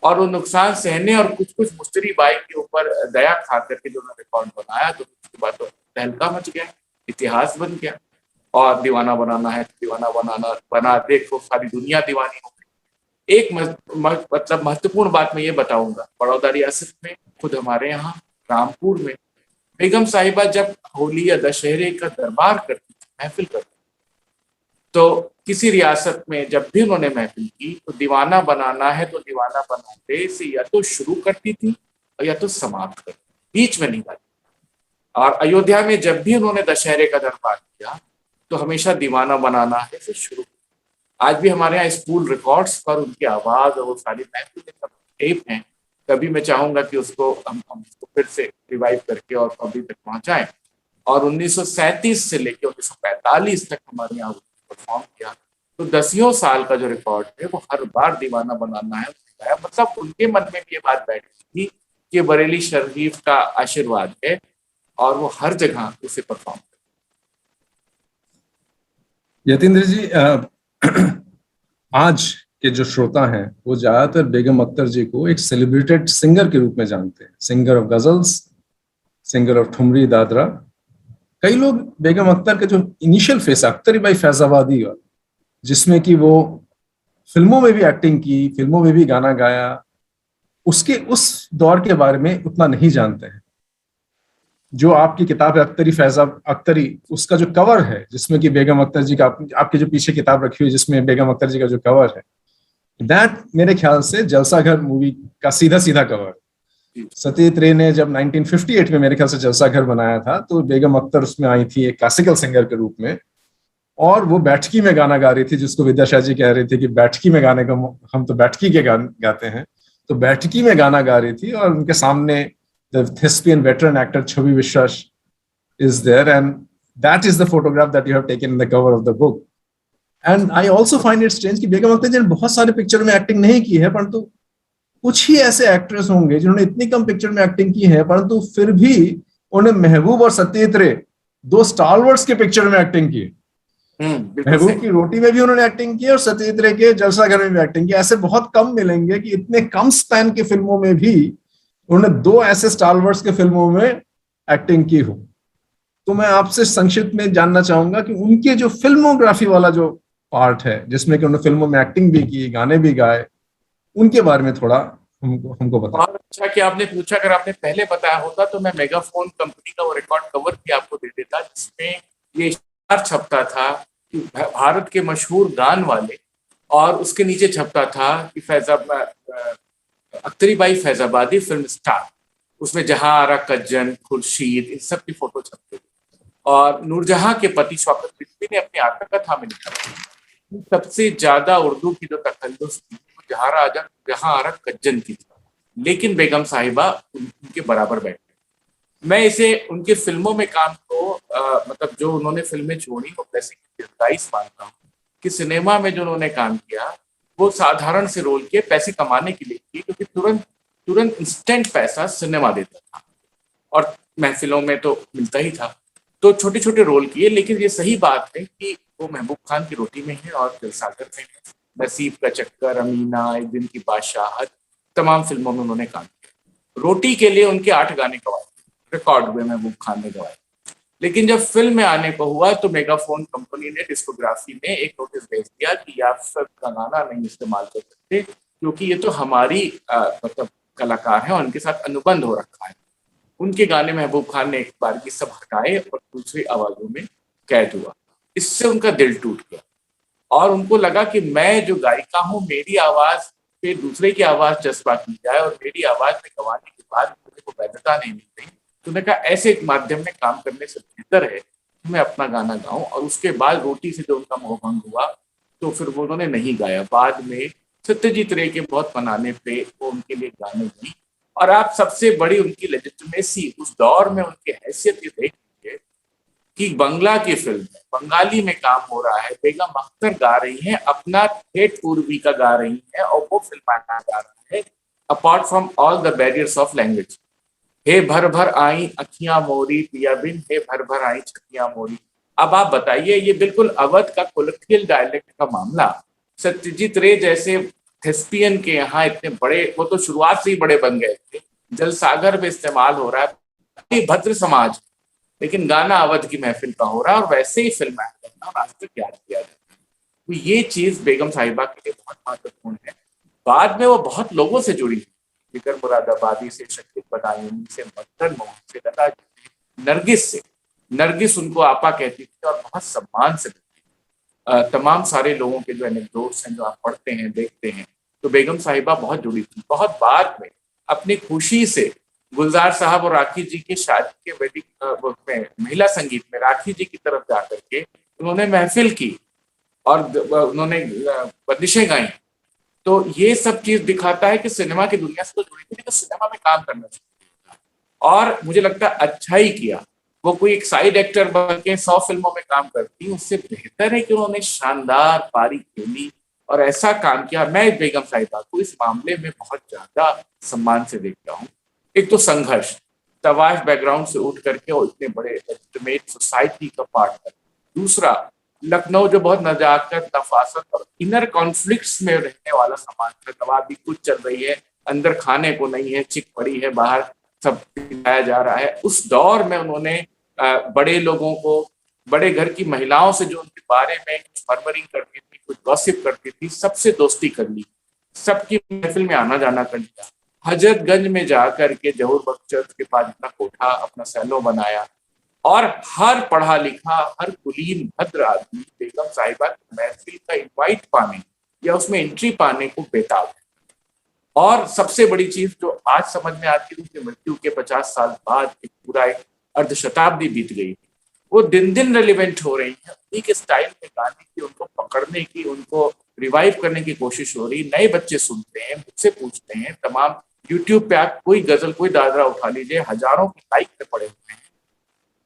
और वो नुकसान सहने और कुछ कुछ मुश्तरी बाई के ऊपर दया खा करके जो उन्होंने रिकॉर्ड बनाया, तो उसके बाद तो तहलका मच गया, इतिहास बन गया। और दीवाना बनाना है, दीवाना बनाना बना देखो, सारी दुनिया दीवानी हो गई। एक मतलब महत्वपूर्ण बात मैं ये बताऊंगा, बड़ौदा रियासत में, खुद हमारे यहाँ रामपुर में बेगम साहिबा जब होली या दशहरे का दरबार करती थी, महफिल करती, तो किसी रियासत में जब भी उन्होंने महफिल की, तो दीवाना बनाना है तो दीवाना बनाते से या तो शुरू करती थी और या तो समाप्त करती, बीच में नहीं जाती। और अयोध्या में जब भी उन्होंने दशहरे का दरबार किया, तो हमेशा दीवाना बनाना है से शुरू। आज भी हमारे यहाँ स्कूल रिकॉर्ड्स पर उनकी आवाज और वो सारी महफिल टेप हैं। कभी मैं चाहूंगा कि उसको हम उसको फिर से रिवाइव करके और पब्लिक तक पहुंचाएं। और 1937 से लेकर 1945 तक हमारे यहाँ परफॉर्म किया। तो 10 साल का जो रिकॉर्ड है वो हर बार दीवाना बनाना है। मतलब उनके मन में भी ये बात बैठी थी कि बरेली शरीफ का आशीर्वाद है और वो हर जगह उसे परफॉर्म करे। यतीन्द्र जी, आज के जो श्रोता हैं वो ज्यादातर बेगम अख्तर जी को एक सेलिब्रेटेड सिंगर के रूप में जानते हैं, singer of ghazals, singer of thumri Dadra. कई लोग बेगम अख्तर के जो initial face, Akhtari by Faizabadi, और जिसमें कि वो फिल्मों में भी एक्टिंग की, फिल्मों में भी गाना गाया, उसके उस दौर के बारे में उतना नहीं जानते हैं। जो आपकी किताब है अख्तरी फैजाब अख्तरी, उसका जो कवर है जिसमें कि बेगम अख्तर जी का, आपके जो पीछे किताब रखी हुई जिसमें बेगम अख्तर जी का जो कवर है, दैट मेरे ख्याल से जलसा घर मूवी का सीधा सीधा कवर। सतीत रे ने जब 1958 में मेरे ख्याल से जलसा घर बनाया था, तो बेगम अख्तर उसमें आई थी एक क्लासिकल सिंगर के रूप में, और वो बैठकी में गाना गा रही थी, जिसको विद्याशाह जी कह रहे थे कि बैठकी में गाने का, हम तो बैठकी के गाते हैं, तो बैठकी में गाना गा रही थी। और उनके सामने the thespian veteran actor Chhavi Vishwas is there, and that is the photograph that you have taken in the cover of the book. And I also find it strange कि बेगम अख्तर जी ने बहुत सारे पिक्चर में एक्टिंग नहीं की है, परंतु कुछ ही ऐसे एक्ट्रेस होंगे जिन्होंने इतनी कम पिक्चर में एक्टिंग की है, परंतु फिर भी उन्हें महबूब और सत्यजीत रे, दो स्टारवर्ड्स के पिक्चर में एक्टिंग की। महबूब की रोटी में भी उन्होंने एक्टिंग की और सत्यजीत रे के जलसा घर में भी एक्टिंग की। ऐसे बहुत कम मिलेंगे कि इतने कम स्पैन की फिल्मों में भी उन्होंने दो ऐसे स्टारवर्ड्स के फिल्मों में एक्टिंग की हो। तो मैं आपसे संक्षिप्त में जानना चाहूंगा कि उनके जो फिल्मोग्राफी वाला जो पार्ट है जिसमें कि उन्होंने फिल्मों में एक्टिंग भी की, गाने भी गाए, उनके बारे में थोड़ा हमको बताएं। बहुत अच्छा कि आपने पूछा। अगर आपने पहले बताया होता तो मैं मेगाफोन कंपनी का वो रिकॉर्ड कवर भी आपको दे देता, जिसमें ये इश्तेहार छपता था कि भारत के मशहूर गान वाले, और उसके नीचे छपता था कि Akhtari by Faizabadi film star. उसमें जहां आरा कज्जन, खुर्शीद, इन सब की फोटो छपती थी। और नूरजहां के पति शौकत रिजवी ने अपनी आत्मकथा में लिखा था सबसे ज्यादा उर्दू की जो तखल्लुस थी जहां आरा कज्जन की थी, लेकिन बेगम साहिबा उनके बराबर बैठे। मैं इसे उनकी फिल्मों में काम को मतलब जो उन्होंने फिल्में छोड़ी वो पैसे की दीर्घायुष मानता हूँ कि सिनेमा में जो उन्होंने काम किया वो साधारण से रोल किए पैसे कमाने के लिए किए, क्योंकि तुरंत तुरंत इंस्टेंट पैसा सिनेमा देता था और महफिलों में तो मिलता ही था। तो छोटे छोटे रोल किए, लेकिन ये सही बात है कि वो महबूब खान की रोटी में है और दिलसागर में है, नसीब का चक्कर, अमीना, एक दिन की बादशाहत, तमाम फिल्मों में उन्होंने काम किया। रोटी के लिए उनके 8 गाने गवाए, रिकॉर्ड हुए महबूब खान ने गवाए। लेकिन जब फिल्म में आने को हुआ तो मेगाफोन कंपनी ने डिस्कोग्राफी में एक नोटिस भेज दिया कि आप सबका गाना नहीं इस्तेमाल कर सकते, क्योंकि ये तो हमारी मतलब कलाकार है और उनके साथ अनुबंध हो रखा है। उनके गाने महबूब खान ने एक बार की सब हटाए और दूसरी आवाजों में कैद हुआ। इससे उनका दिल टूट गया और उनको लगा कि मैं जो गायिका हूँ, मेरी आवाज पे दूसरे की आवाज चस्पा की जाए और मेरी आवाज में गवाने के बाद मुझे को वैधता नहीं मिल रही। तो उन्होंने कहा ऐसे एक माध्यम में काम करने से बेहतर है कि मैं अपना गाना गाऊं। और उसके बाद रोटी से जो उनका मोहभंग हुआ तो फिर वो उन्होंने नहीं गाया। बाद में सत्यजीत रे के बहुत मनाने पे वो उनके लिए गाने गई। और आप सबसे बड़ी उनकी लेजिटिमेसी उस दौर में उनकी हैसियत ये देख लीजिए कि बंगला की फिल्म है, बंगाली में काम हो रहा है, बेगम अख्तर गा रही हैं, अपना ठेठ पूर्वी का गा रही हैं और वो फिल्माया जा रहा है apart from all the barriers of language. हे भर भर आई अखियां मोरी पिया बिन, हे भर भर आई छतियां मोरी। अब आप बताइए, ये बिल्कुल अवध का कोलोकियल डायलेक्ट का मामला। सत्यजीत रे जैसे थेस्पियन के यहाँ इतने बड़े, वो तो शुरुआत से ही बड़े बन गए थे, जलसागर में इस्तेमाल हो रहा है, भद्र समाज, लेकिन गाना अवध की महफिल का हो रहा है और वैसे ही फिल्म करना और आज तक याद किया जाता है। तो ये चीज बेगम साहिबा के लिए बहुत महत्वपूर्ण है। बाद में वो बहुत लोगों से जुड़ी, जिगर मुरादाबादी से, शकील बदायूनी से, मदन मोहन से, लता जी से, नरगिस से। नरगिस उनको आपा कहती थी और बहुत सम्मान से मिलती। तमाम सारे लोगों के जो एनेक्डोट्स हैं जो आप पढ़ते हैं देखते हैं, तो बेगम साहिबा बहुत जुड़ी थी। बहुत बाद में अपनी खुशी से गुलजार साहब और राखी जी की शादी के वेडिंग में महिला संगीत में राखी जी की तरफ जाकर के उन्होंने महफिल की और उन्होंने बंदिशें गाई। तो ये सब चीज दिखाता है कि सिनेमा की दुनिया से तो जुड़ी थी, लेकिन सिनेमा में काम करना चाहिए और मुझे लगता है अच्छा ही किया। वो कोई एक साइड एक्टर बन के 100 फिल्मों में काम करती, उससे बेहतर है कि उन्होंने शानदार पारी खेली और ऐसा काम किया। मैं बेगम साहिबा को इस मामले में बहुत ज्यादा सम्मान से देखता हूँ। एक तो संघर्ष, तवाश बैकग्राउंड से उठ करके और इतने बड़े लेजिटिमेट सोसाइटी का पार्ट है। दूसरा, लखनऊ जो बहुत नजाकत, नफासत और इनर कॉन्फ्लिक्ट्स में रहने वाला समाज है। नवाबी कुछ चल रही है, अंदर खाने को नहीं है, चिक पड़ी है, बाहर सब दिखाया जा रहा है। उस दौर में उन्होंने बड़े लोगों को, बड़े घर की महिलाओं से जो उनके बारे में कुछ मरमरिंग करती थी, कुछ गॉसिप करती थी, सबसे दोस्ती कर ली, सबकी महफिल में आना जाना कर लिया। हजरतगंज में जाकर के जहूर बख्श के पास अपना कोठा, अपना सैलो बनाया और हर पढ़ा लिखा, हर कुलीन भद्र आदमी बेगम साहिबा की महफिल का इनवाइट पाने या उसमें एंट्री पाने को बेताब है। और सबसे बड़ी चीज जो आज समझ में आती है, उनकी मृत्यु के 50 साल बाद एक पूरा एक अर्धशताब्दी बीत गई, वो दिन दिन रेलिवेंट हो रही है। उन्हीं के स्टाइल में गाने की, उनको पकड़ने की, उनको रिवाइव करने की कोशिश हो रही। नए बच्चे सुनते हैं, मुझसे पूछते हैं, तमाम यूट्यूब पे आप कोई गजल, कोई दादरा उठा लीजिए, हजारों के लाइक पे पड़े हुए हैं।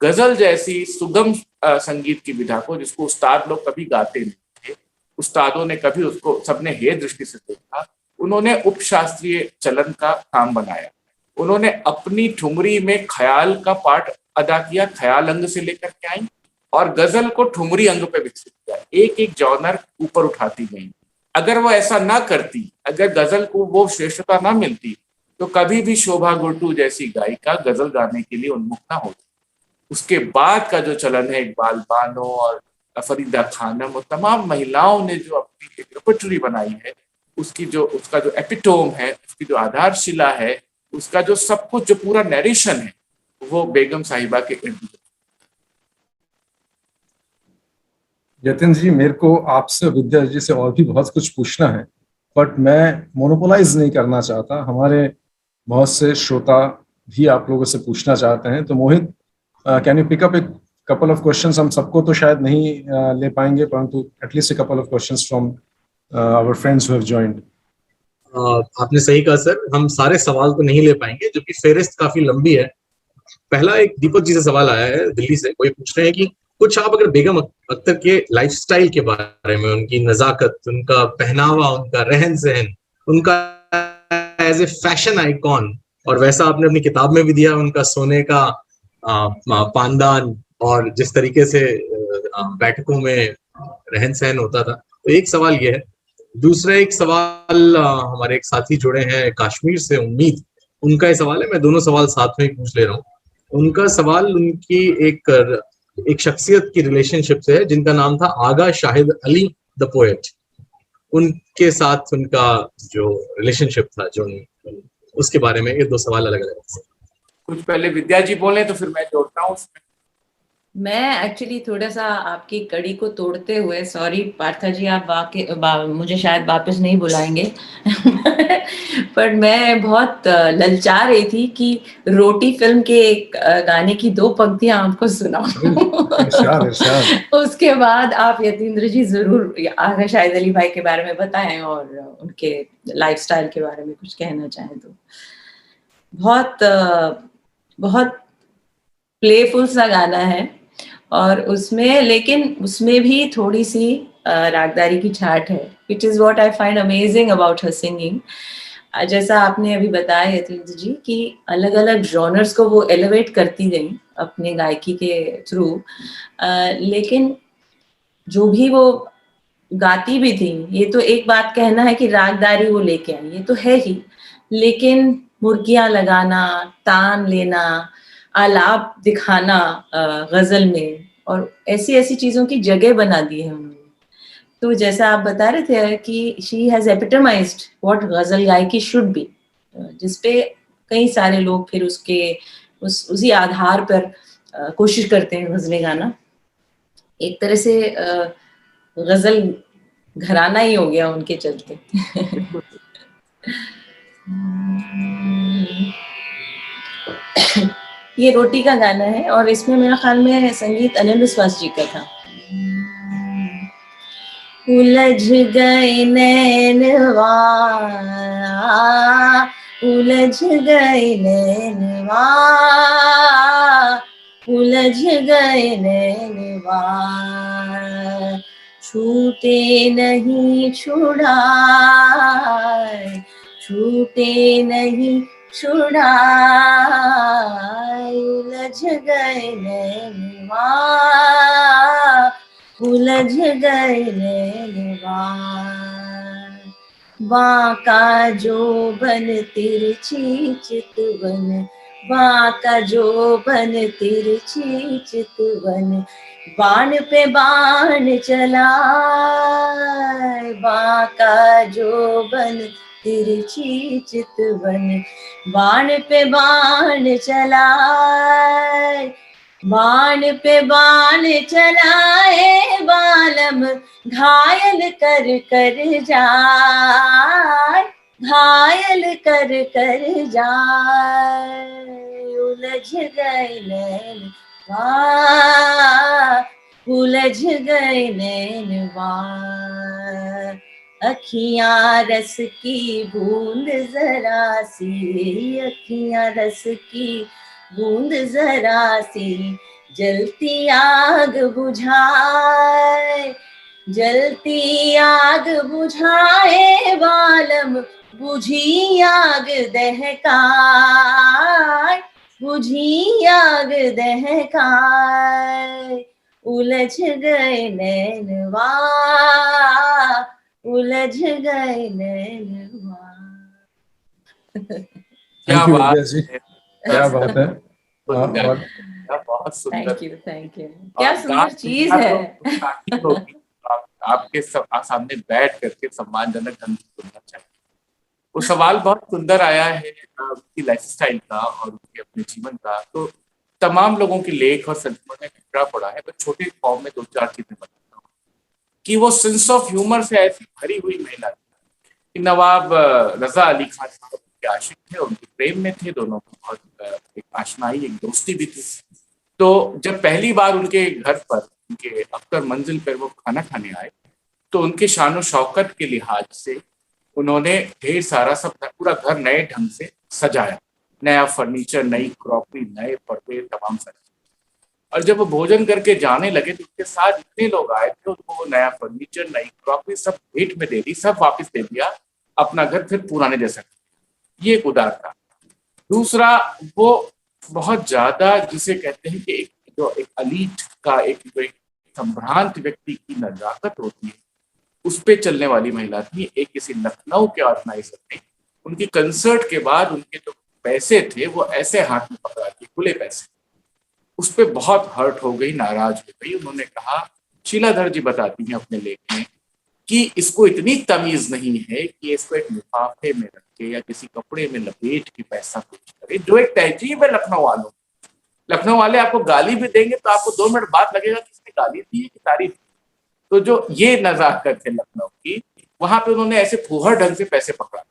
गजल जैसी सुगम संगीत की विधा को, जिसको उस्ताद लोग कभी गाते नहीं थे, उस्तादों ने कभी उसको, सबने हे दृष्टि से देखा, उन्होंने उपशास्त्रीय चलन का काम बनाया। उन्होंने अपनी ठुमरी में ख्याल का पार्ट अदा किया, ख्याल अंग से लेकर के आई और गजल को ठुमरी अंग पे विकसित किया, एक एक जॉनर ऊपर उठाती गई। अगर वो ऐसा ना करती, अगर गजल को वो श्रेष्ठता ना मिलती, तो कभी भी शोभा गुर्टू जैसी गायिका गजल गाने के लिए उन्मुख ना होती। उसके बाद का जो चलन है इकबाल बानो और फरीदा खानम और तमाम महिलाओं ने जो अपनी एक रेपर्टरी बनाई है, उसका जो एपिटोम है, उसकी जो आधारशिला है, उसका जो सब कुछ, जो पूरा नरेशन है, वो बेगम साहिबा के इर्द गिर्द। जतिन जी, मेरे को आपसे, विद्या जी से और भी बहुत कुछ पूछना है, बट मैं मोनोपोलाइज नहीं करना चाहता। हमारे बहुत से श्रोता भी आप लोगों से पूछना चाहते हैं। तो Mohit, can you pick up a couple of questions? हम सबको तो शायद नहीं ले पाएंगे, परंतु at least a couple of questions from our friends who have joined. आपने सही कहा सर, हम सारे सवाल तो नहीं ले पाएंगे, क्योंकि फेरिस्त काफी लंबी है। पहला एक दीपक जी से सवाल आया है दिल्ली से। वो ये पूछ रहे हैं कि कुछ आप अगर बेगम अख्तर के लाइफस्टाइल के बारे में, उनकी नजाकत, उनका पहनावा, उनका रहन सहन, उनका एज ए फैशन आइकॉन, और वैसा आपने अपनी किताब में भी दिया, उनका सोने का पानदान और जिस तरीके से बैठकों में रहन सहन होता था। तो एक सवाल ये है। दूसरा एक सवाल हमारे एक साथी जुड़े हैं कश्मीर से, उम्मीद, उनका ये सवाल है। मैं दोनों सवाल साथ में ही पूछ ले रहा हूँ। उनका सवाल उनकी एक शख्सियत की रिलेशनशिप से है, जिनका नाम था आगा शाहिद अली द पोएट। उनके साथ उनका जो रिलेशनशिप था, जो उसके बारे में ये दो सवाल अलग अलग हैं। कुछ पहले विद्या जी बोले तो फिर मैं जोड़ता हूँ उसमें। मैं एक्चुअली थोड़ा सा आपकी कड़ी को तोड़ते हुए, सॉरी पार्था जी, आप मुझे शायद वापस नहीं बुलाएंगे पर मैं बहुत ललचा रही थी कि रोटी फिल्म के एक गाने की दो पंक्तियां आपको सुनाऊं उसके बाद आप यतीन्द्र जी जरूर आगा शाहिद अली भाई के बारे में बताएं और उनके लाइफस्टाइल के बारे में कुछ कहना चाहें तो। बहुत प्लेफुल सा गाना है और उसमें भी थोड़ी सी रागदारी की छाट है, which is what I find amazing about her singing। जैसा आपने अभी बताया यतीन्द्र जी कि अलग अलग जॉनर्स को वो एलिवेट करती गई अपने गायकी के थ्रू, लेकिन जो भी वो गाती भी थी, ये तो एक बात कहना है कि रागदारी वो लेके आई, ये तो है ही, लेकिन मुर्गियां लगाना, तान लेना, आलाप दिखाना गजल में, और ऐसी ऐसी चीजों की जगह बना दी है उन्होंने। तो जैसा आप बता रहे थे कि शी हैज एपिटमाइज्ड व्हाट गजल गायकी शुड बी, जिसपे कई सारे लोग फिर उसी आधार पर कोशिश करते हैं गजलें गाना। एक तरह से गजल घराना ही हो गया उनके चलते ये रोटी का गाना है और इसमें मेरा ख्याल में संगीत अनिल विश्वास जी का था। उलझ गए नैनवा, उलझ गए नैनवा, उलझ गए नैनवा, छूटे नहीं छुड़ाए, छूटे नहीं छुड़ाए, उलझ गए नैनवा, उलझ गए नैनवा, बांका जो बन तिरछी चितवन, बांका जो बन तिरछी चितवन, बाण पे बाण चलाए, बांका जो बन तिरछी चितवन, बाण पे बाण चलाए, बाण पे बाण चलाए, बालम घायल कर कर जाए, घायल कर कर जाए, उलझ गए नैनवा, उलझ गए नैनवा, अखियां रस की बूंद जरा सी, अखियां रस की बूंद जरा सी, जलती आग बुझाए, जलती आग बुझाए, बालम बुझी आग दहकाए, बुझी आग दहकाए, उलझ गए नैनवा, उलझ गए नैनवा। क्या बात है, क्या बात है। बहुत बहुत सुंदर। थैंक यू, क्या सुंदर गान चीज सुनना है। तो starting होगी, आपके सामने बैठ करके सम्मानजनक ढंग से सुनना चाहिए। वो सवाल बहुत सुंदर आया है उनकी लाइफस्टाइल का और उनके अपने जीवन का। तो तमाम लोगों के लेख और संस्मरण में बिखरा पड़ा है, तो छोटे फॉर्म में 2-4 चीजें बताता हूँ कि वो सेंस ऑफ ह्यूमर से ऐसी भरी हुई महिला थी कि नवाब रजा अली खान साहब के आशिक थे, उनके प्रेम में थे, दोनों को बहुत एक आशनाई, एक दोस्ती भी थी। तो जब पहली बार उनके घर पर, उनके अख्तर मंजिल पर वो खाना खाने आए, तो उनके शान शौकत के लिहाज से उन्होंने ढेर सारा सब पूरा घर नए ढंग से सजाया, नया फर्नीचर, नई क्रॉकरी, नए पर्दे, तमाम सारे। और जब वो भोजन करके जाने लगे तो उनके साथ जितने लोग आए थे उनको वो नया फर्नीचर, नई क्रॉकरी सब भेंट में दे दी, सब वापस दे दिया, अपना घर फिर पुराने जैसा। ये एक उदार था। दूसरा, वो बहुत ज्यादा जिसे कहते हैं कि एक अलीट का एक संभ्रांत व्यक्ति की नजाकत होती है, उस पे चलने वाली महिला थी। एक किसी लखनऊ के ऑर्गेनाइजर ने उनके कंसर्ट के बाद उनके जो पैसे थे वो ऐसे हाथ में पकड़ा के, खुले पैसे, उस पर बहुत हर्ट हो गई, नाराज हो गई। उन्होंने कहा, शीलाधर जी बताती हैं अपने लेख में, कि इसको इतनी तमीज नहीं है कि इसको एक लिफाफे में रख के या किसी कपड़े में लपेट के पैसा कुछ करे, जो एक तहजीब है लखनऊ वालों। लखनऊ वाले आपको गाली भी देंगे तो आपको 2 मिनट बाद लगेगा कि इसने गाली दी है कि तारीफ। तो जो ये नजाकत है लखनऊ की, वहां पे उन्होंने ऐसे फूहड़ ढंग से पैसे पकड़ा।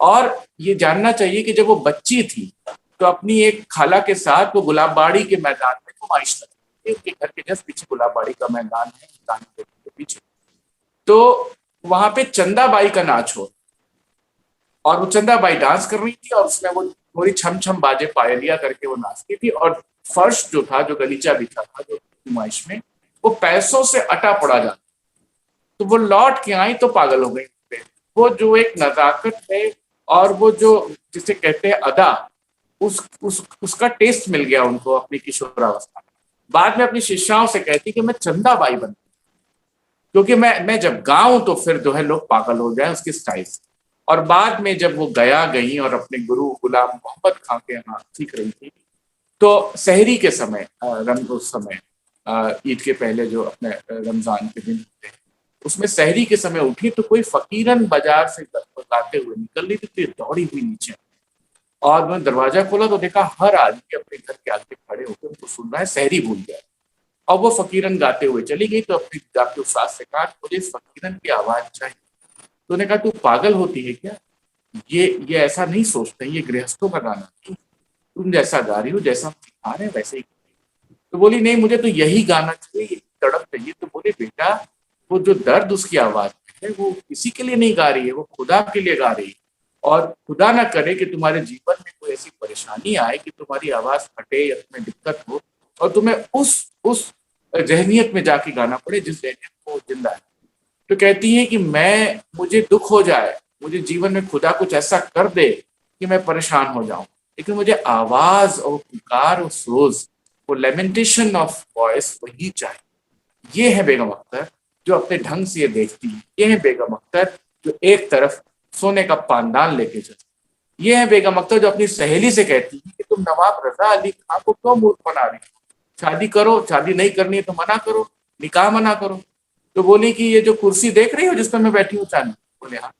और ये जानना चाहिए कि जब वो बच्ची थी तो अपनी एक खाला के साथ वो गुलाबबाड़ी के मैदान में नुमाइश करती थी। उनके घर के जस्ट पीछे गुलाबबाड़ी का मैदान है, के पीछे। तो वहां पे चंदाबाई का नाच हो, और वो चंदाबाई डांस कर रही थी, और उसमें वो थोड़ी छम छम बाजे पायलिया करके वो नाचती थी। और फर्श जो था, जो गलीचा बिछा था जो नुमाइश में, वो पैसों से अटा पड़ा जाता। तो वो लौट के आई तो पागल हो गई। वो जो एक नजाकत है और वो जो जिसे कहते हैं अदा, उसका टेस्ट मिल गया उनको अपनी किशोरावस्था में। बाद में अपनी शिष्याओं से कहती कि मैं चंदाबाई बन, क्योंकि मैं जब गाऊं तो फिर जो है लोग पागल हो जाए उसकी स्टाइल से। और बाद में जब वो गई और अपने गुरु गुलाम मोहम्मद खां के यहाँ सीख रही थी, तो सहरी के समय, उस समय ईद के पहले जो अपने रमजान के दिन होते हैं, उसमें सहरी के समय उठी तो कोई फकीरन बाजार से गाते हुए निकल रही थी, दौड़ी हुई नीचे। और मैंने दरवाजा खोला तो देखा हर आदमी अपने घर के आगे खड़े होकर उनको सुन रहा है, सहरी भूल गया। और वो फकीरन गाते हुए चली गई। तो अपनी जाके उस सास से कहा, मुझे इस फकीरन की आवाज चाहिए। तो उन्होंने कहा, तू पागल होती है क्या? ये ऐसा नहीं सोचते, ये गृहस्थों का गाना नहीं, तुम जैसा गा रही हो, जैसा हम सिखा रहे हैं वैसे ही। तो बोली, नहीं मुझे तो यही गाना चाहिए, तड़प चाहिए। तो बोले, बेटा वो जो दर्द उसकी आवाज में है वो किसी के लिए नहीं गा रही है, वो खुदा के लिए गा रही है। और खुदा ना करे कि तुम्हारे जीवन में कोई ऐसी परेशानी आए कि तुम्हारी आवाज फटे या तुम्हें दिक्कत हो और तुम्हें उस जहनियत में जाके गाना पड़े जिस जहनियत में वो जिंदा है। तो कहती है कि मुझे दुख हो जाए, मुझे जीवन में खुदा कुछ ऐसा कर दे कि मैं परेशान हो जाऊं, लेकिन मुझे आवाज और पुकार और सोज, वो लेमेंटेशन ऑफ वॉइस वही चाहिए। ये है बेगम अख्तर जो अपने ढंग से ये देखती है। ये है बेगम अख्तर जो एक तरफ सोने का पानदान लेके चलती। ये है बेगम अख्तर जो अपनी सहेली से कहती है कि तुम नवाब रजा अली खान को क्यों मूर्ख बना रही हो, शादी करो, शादी नहीं करनी है तो मना करो, निकाह मना करो। तो बोली कि ये जो कुर्सी देख रही हो जिस पर मैं बैठी हूँ चांदी, बोले हाँ,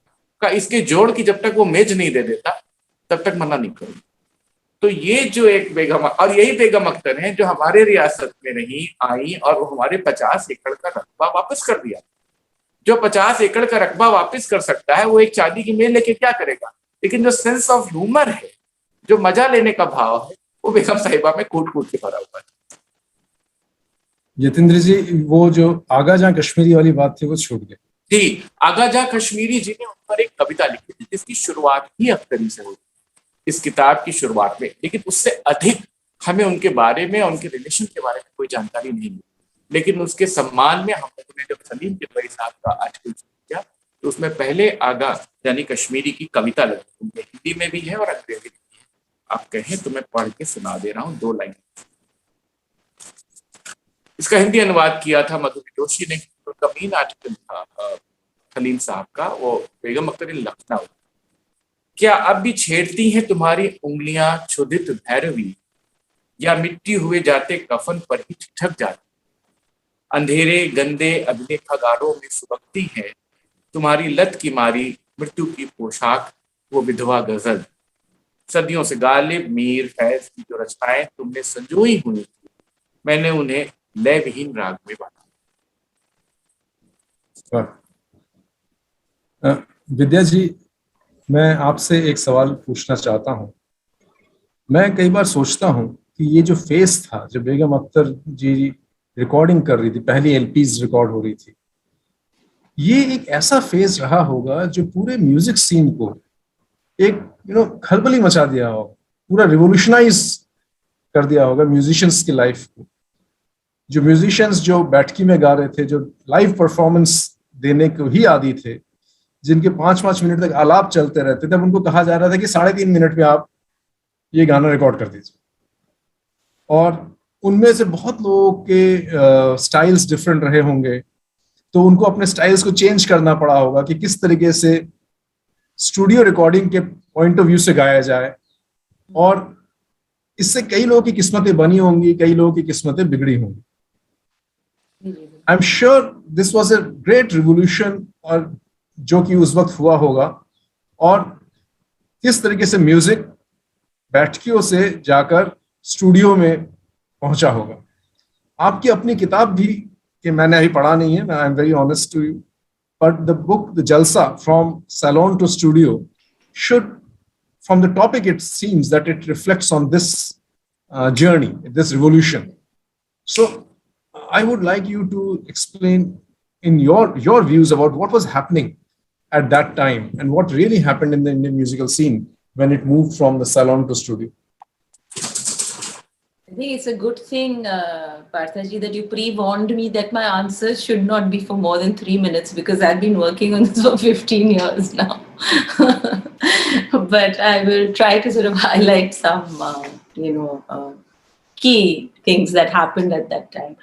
का इसके जोड़ की जब तक वो मेज नहीं दे देता तब तक मना नहीं करूँ। तो ये जो एक बेगम, और यही बेगम अख्तर है जो हमारे रियासत में रही, आई और वो हमारे 50 एकड़ का रकबा वापस कर दिया। जो 50 एकड़ का रकबा वापस कर सकता है वो एक चांदी की मेज लेके क्या करेगा? लेकिन जो सेंस ऑफ ह्यूमर है, जो मजा लेने का भाव है, वो बेगम साहिबा में कूट कूट के भरा हुआ है। यतेंद्र जी, वो जो आगा जहां कश्मीरी वाली बात थी वो छूट गई। जी, आगा जहां कश्मीरी जी ने उन पर एक कविता लिखी थी जिसकी शुरुआत ही अख्तरी से हुई इस किताब की शुरुआत में, लेकिन उससे अधिक हमें उनके बारे में, उनके रिलेशन के बारे में कोई जानकारी नहीं मिली। लेकिन उसके सम्मान में हम लोगों ने जब सलीम किदवई साहब का आर्टिकल किया तो उसमें पहले आगा यानी कश्मीरी की कविता लगी, हिंदी में भी है और अंग्रेजी में भी है। आप कहें तो मैं पढ़ के सुना दे रहा हूँ 2 लाइन। इसका हिंदी अनुवाद किया था मधुरी जोशी ने। तो मेन आर्टिकल था सलीम साहब का, वो बेगम अख्तर इन लखनऊ। क्या अब भी छेड़ती हैं तुम्हारी उंगलियां क्षुधित भैरवी, या मिट्टी हुए जाते कफन पर ही ठिठक जाती। अंधेरे गंदे अगले खगारों में सुबकती है तुम्हारी लत की मारी मृत्यु की पोशाक, वो विधवा गजल। सदियों से गालिब मीर फैज की जो रचनाएं तुमने संजोई हुई थी, मैंने उन्हें लय विहीन राग में बांधा। विद्या जी, मैं आपसे एक सवाल पूछना चाहता हूँ। मैं कई बार सोचता हूँ कि ये जो फेस था, जब बेगम अख्तर जी रिकॉर्डिंग कर रही थी, पहली एलपीज रिकॉर्ड हो रही थी, ये एक ऐसा फेज रहा होगा जो पूरे म्यूजिक सीन को एक खलबली मचा दिया होगा, पूरा रिवोल्यूशनाइज कर दिया होगा म्यूजिशियंस की लाइफ को। जो म्यूजिशियंस जो बैठकी में गा रहे थे, जो लाइव परफॉर्मेंस देने को ही आदी थे, जिनके 5-5 मिनट तक आलाप चलते रहते थे, उनको कहा जा रहा था कि 3.5 मिनट में आप ये गाना रिकॉर्ड कर दीजिए। और उनमें से बहुत लोगों के स्टाइल्स डिफरेंट रहे होंगे, तो उनको अपने स्टाइल्स को चेंज करना पड़ा होगा कि किस तरीके से स्टूडियो रिकॉर्डिंग के पॉइंट ऑफ व्यू से गाया जाए। और इससे कई लोगों की किस्मतें बनी होंगी, कई लोगों की किस्मतें बिगड़ी होंगी। I am sure this was a great revolution, और जो कि उस वक्त हुआ होगा, और किस तरीके से म्यूजिक बैठकियों से जाकर स्टूडियो में पहुंचा होगा। आपकी अपनी किताब भी, कि मैंने अभी पढ़ा नहीं है, I am very honest to you, but the book the Jalsa from salon to studio should, from the topic, it seems that it reflects on this journey, this revolution. So I would like you to explain in your views about what was happening at that time and what really happened in the Indian musical scene when it moved from the salon to studio. I think it's a good thing, Parthaji, that you pre-warned me that my answers should not be for more than 3 minutes, because I've been working on this for 15 years now. But I will try to sort of highlight some, key things that happened at that time.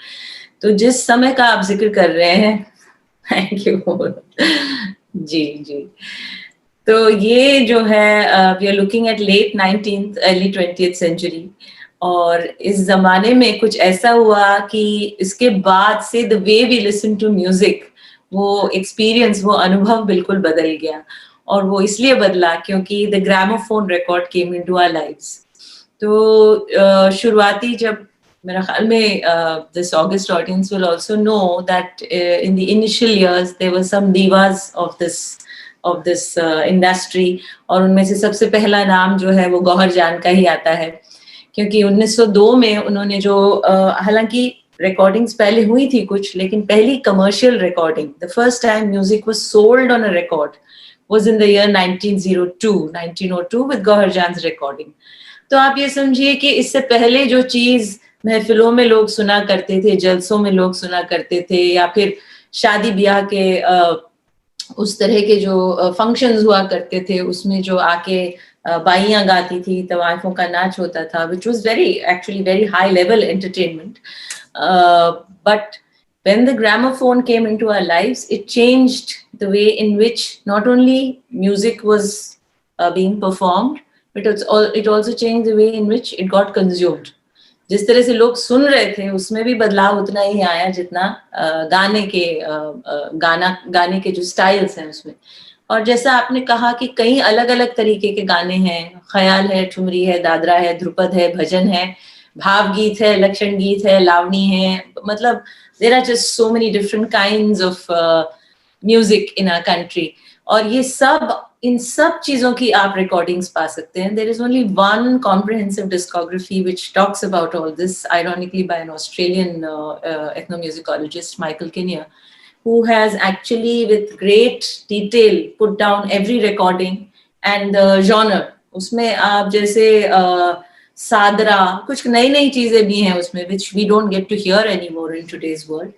तो जिस समय का आप जिक्र कर रहे हैं, thank you जी, तो ये जो है, we are looking at late 19th, early 20th century. और इस जमाने में कुछ ऐसा हुआ कि इसके बाद से the way we listen to music, वो एक्सपीरियंस, वो अनुभव बिल्कुल बदल गया। और वो इसलिए बदला क्योंकि the gramophone record came into our lives. तो शुरुआती, जब मेरा ख्याल में this august audience will also know that in the initial years there were some divas of this industry, और उनमें से सबसे पहला नाम जो है वो गौहर जान का ही आता है, क्योंकि 1902 में उन्होंने जो, हालांकि रिकॉर्डिंग्स पहले हुई थी कुछ, लेकिन पहली commercial recording, the first time music was sold on a record was in the year 1902 with Gauhar Jaan's recording. तो आप ये समझिए कि इससे पहले जो चीज महफिलों में लोग सुना करते थे, जलसों में लोग सुना करते थे, या फिर शादी ब्याह के उस तरह के जो फंक्शंस हुआ करते थे, उसमें जो आके बाइयां गाती थी, तवाइफों का नाच होता था, which was actually very high level entertainment. But when the gramophone came into our lives, it changed the way in which not only music was being performed, but it also changed the way in which it got consumed. जिस तरह से लोग सुन रहे थे, उसमें भी बदलाव उतना ही आया जितना गाने के जो स्टाइल्स हैं उसमें। और जैसा आपने कहा कि कई अलग अलग तरीके के गाने हैं, ख्याल है, ठुमरी है, दादरा है, ध्रुपद है, भजन है, भाव गीत है, लक्षण गीत है, लावनी है, मतलब there are just so many different kinds of music in our country. और ये सब, इन सब चीजों की आप रिकॉर्डिंग्स पा सकते हैं. There is only one comprehensive discography which talks about all this, ironically by an Australian ethnomusicologist, Michael Kinnear, who has actually with great detail put down every recording and the genre. उसमें आप जैसे सादरा, कुछ नई नई चीजें भी हैं उसमें which we don't get to hear anymore in today's world.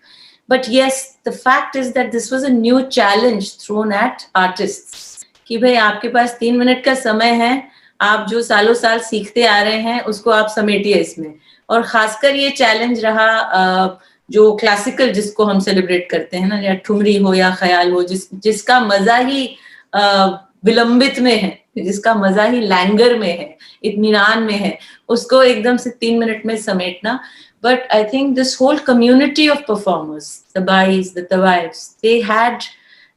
But yes, the fact is that this was a new challenge thrown at artists. कि भाई आपके पास 3 मिनट का समय है, आप जो सालों साल सीखते आ रहे हैं उसको आप समेटिए इसमें. और खासकर ये चैलेंज रहा जो क्लासिकल जिसको हम सेलिब्रेट करते हैं ना, या ठुमरी हो या ख्याल हो, जिसका मजा ही विलंबित में है, जिसका मजा ही लैंगर में है, इत्मीनान में है, उसको एकदम से 3 मिनट में समेटना. But I think this whole community of performers, the Bais, the Tawais,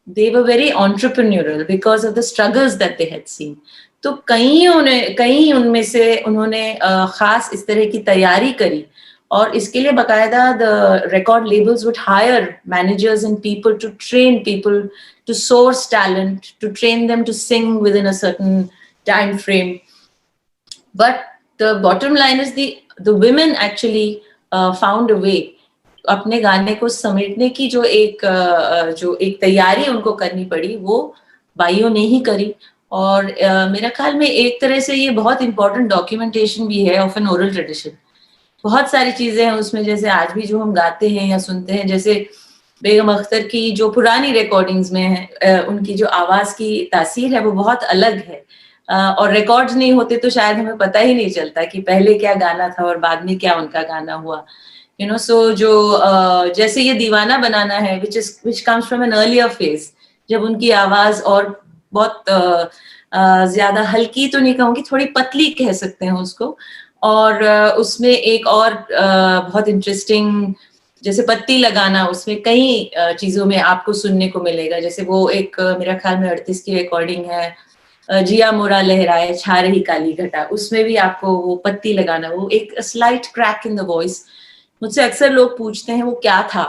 they were very entrepreneurial because of the struggles that they had seen. तो कई उनमें से उन्होंने खास इस तरह की तैयारी करी, और इसके लिए बकायदा the record labels would hire managers and people to train people, to source talent, to train them to sing within a certain time frame. But the bottom line is the women actually found a way अपने गाने को समेटने की. जो एक तैयारी उनको करनी पड़ी वो बाइयों ने ही करी. और मेरा ख्याल में एक तरह से ये बहुत इंपॉर्टेंट डॉक्यूमेंटेशन भी है ऑफ एन ओरल ट्रेडिशन. बहुत सारी चीजें हैं उसमें, जैसे आज भी जो हम गाते हैं या सुनते हैं, जैसे बेगम अख्तर की जो पुरानी रिकॉर्डिंग्स में है, उनकी जो आवाज की तासीर है वो बहुत अलग है. और रिकॉर्ड्स नहीं होते तो शायद हमें पता ही नहीं चलता कि पहले क्या गाना था और बाद में क्या उनका गाना हुआ. सो जो जैसे ये दीवाना बनाना है, which comes from an earlier phase, जब उनकी आवाज और बहुत ज्यादा हल्की तो नहीं कहूंगी, थोड़ी पतली कह सकते हैं उसको. और उसमें एक और बहुत इंटरेस्टिंग, जैसे पत्ती लगाना, उसमें कई चीजों में आपको सुनने को मिलेगा. जैसे वो एक मेरा ख्याल में 38 की रिकॉर्डिंग है, जिया मोरा लहराए छा रही काली घटा, उसमें भी आपको वो पत्ती लगाना, वो एक slight crack in the voice. मुझसे अक्सर लोग पूछते हैं वो क्या था.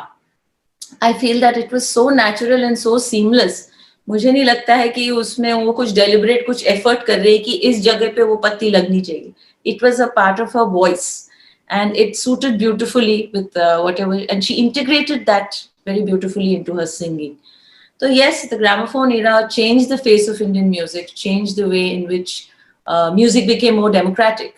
I feel that it was so natural and so seamless. मुझे नहीं लगता है कि उसमें वो कुछ डेलिब्रेट कुछ एफर्ट कर रही है कि इस जगह पे वो पत्ती लगनी चाहिए. It was a part of her voice and it suited beautifully with whatever, and she integrated that very beautifully into her singing. So yes, the gramophone era changed the face of Indian music, changed the way in which music became more democratic.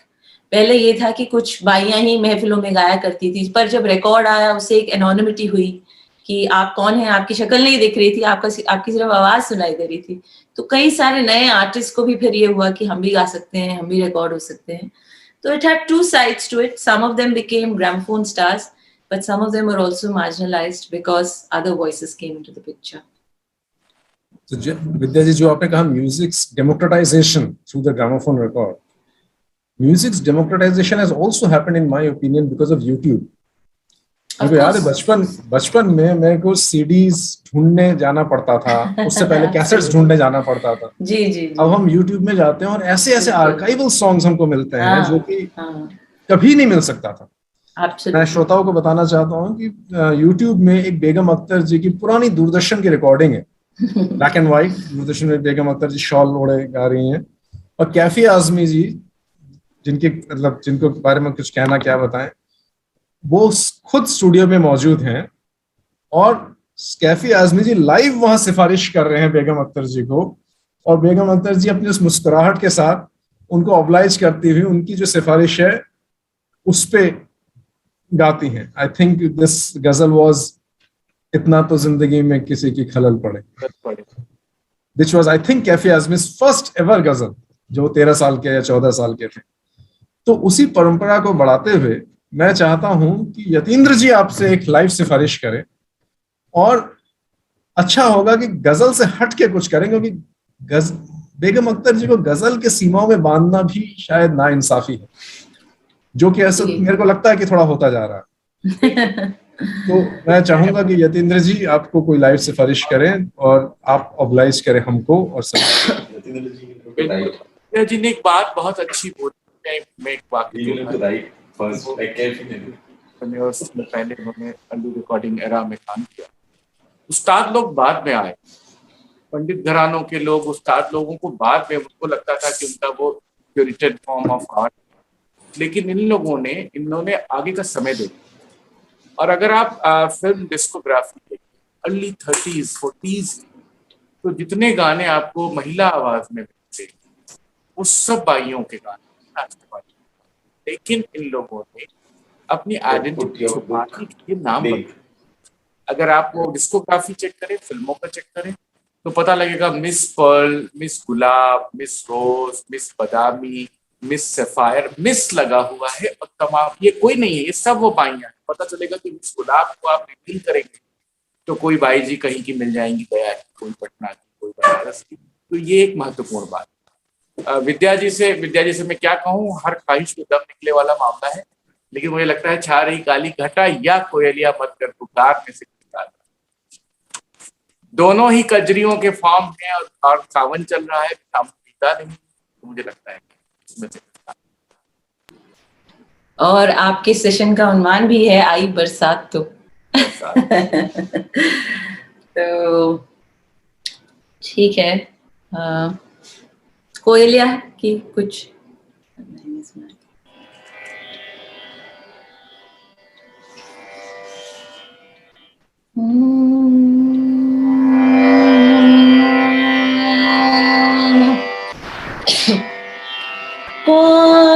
पहले ये था कि कुछ बाइयां ही महफिलों में गाया करती थी, पर जब रिकॉर्ड आया उससे एक एनोनिमिटी हुई कि आप कौन हैं, आपकी शक्ल नहीं दिख रही थी, आपकी सिर्फ आवाज सुनाई दे रही थी. तो कई सारे नए आर्टिस्ट को भी फिर ये हुआ कि हम भी गा सकते हैं, हम भी रिकॉर्ड हो सकते हैं. So it had two sides to it. Some of them became gramophone stars, but some of them were also marginalized because other voices came into the picture. So Vidya ji, जो आपने कहा music's democratization through the gramophone record, music's democratization has also happened in my opinion because of YouTube. मुझे याद है बचपन में मेरे को सीडीज ढूंढने जाना पड़ता था, उससे पहले कैसेट्स ढूंढने जाना पड़ता था. जी. अब हम YouTube में जाते हैं और ऐसे आर्काइवल सॉन्ग्स हमको मिलते हैं जो कि कभी नहीं मिल सकता था. मैं श्रोताओं को बताना चाहता हूँ कि YouTube में एक बेगम अख्तर जी की पुरानी दूरदर्शन की रिकॉर्डिंग है, ब्लैक एंड व्हाइट. दूरदर्शन में बेगम अख्तर जी शॉल ओढ़े गा रही हैं, और कैफी आजमी जी, जिनको बारे में कुछ कहना क्या बताएं, वो खुद स्टूडियो में मौजूद हैं और कैफी आजमी जी लाइव वहां सिफारिश कर रहे हैं बेगम अख्तर जी को, और बेगम अख्तर जी अपनी उस मुस्कुराहट के साथ उनको ऑब्लाइज करती हुई उनकी जो सिफारिश है उस पे गाती हैं. I think this ghazal was इतना तो जिंदगी में किसी की खलल पड़े, which was I think Kaifi Azmi's first ever ghazal, जो 13 साल के या 14 साल के थे. तो उसी परंपरा को बढ़ाते हुए मैं चाहता हूं कि यतीन्द्र जी आपसे एक लाइव सिफारिश करें, और अच्छा होगा कि गजल से हट के कुछ करें, क्योंकि बेगम अख्तर जी को गजल के सीमाओं में बांधना भी शायद नाइंसाफी है, जो कि ऐसा मेरे को लगता है कि थोड़ा होता जा रहा है. तो मैं चाहूंगा कि यतीन्द्र जी आपको कोई लाइव सिफारिश करें और आप ऑब्लाइज करें हमको और सब. यतीन्द्र जी ने एक बात बहुत अच्छी बोली. मैं एक वाकई पहले उन्होंने अंडू रिकॉर्डिंग एरा में काम किया. उस्ताद लोग बाद में आए, पंडित घरानों के लोग, उस्ताद लोगों को बाद में उनको लगता था कि उनका वो क्यूरेटेड फॉर्म ऑफ आर्ट, लेकिन इन्होंने आगे का समय देखा. और अगर आप फिल्म डिस्कोग्राफी देखें अर्ली 30s 40s, तो जितने गाने आपको महिला आवाज में मिलते वो सब बाइयों के गाने. लेकिन इन लोगों ने अपनी आइडेंटिटी छुपाने के नाम पर, अगर आप वो डिस्कोग्राफी चेक करें, फिल्मों का चेक करें, तो पता लगेगा मिस पर्ल, मिस गुलाब, मिस रोज, मिस बादामी, मिस सफायर, मिस लगा हुआ है, और तमाम ये कोई नहीं है, ये सब वो बाइयां. पता चलेगा कि मिस गुलाब को आप रिवील करेंगे तो कोई बाई जी कहीं की मिल जाएंगी, गया की, कोई पटना की, कोई बनारस की. तो ये एक महत्वपूर्ण बात. विद्या जी से मैं क्या कहूँ, हर ख्वाहिश में दम निकले वाला मामला है, लेकिन मुझे लगता है छा रही काली घटा या कोयलिया मत कर पुकार में से पुकार। दोनों ही कजरियों के फॉर्म में, और सावन चल रहा है, सावन बीता नहीं, तो मुझे लगता है इसमें से और आपके सेशन का उन्वान भी है आई बरसात तो तो ठीक है। कोयलिया की कुछ कोयलिया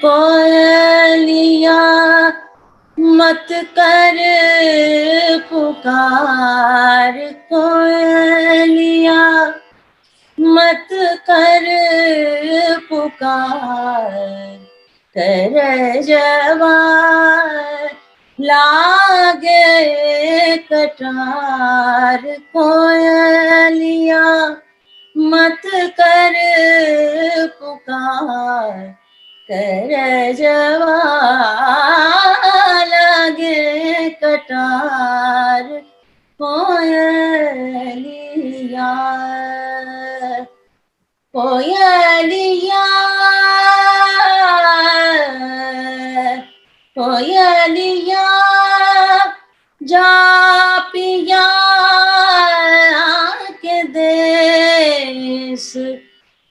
कोयलिया मत कर पुकार, कोयलिया मत कर पुकार, कर जवान लागे कटार, कोयलिया मत कर पुकार, कर जवान लागे कटार, कोयलिया कोयलिया कोयलिया जा पिया के देश,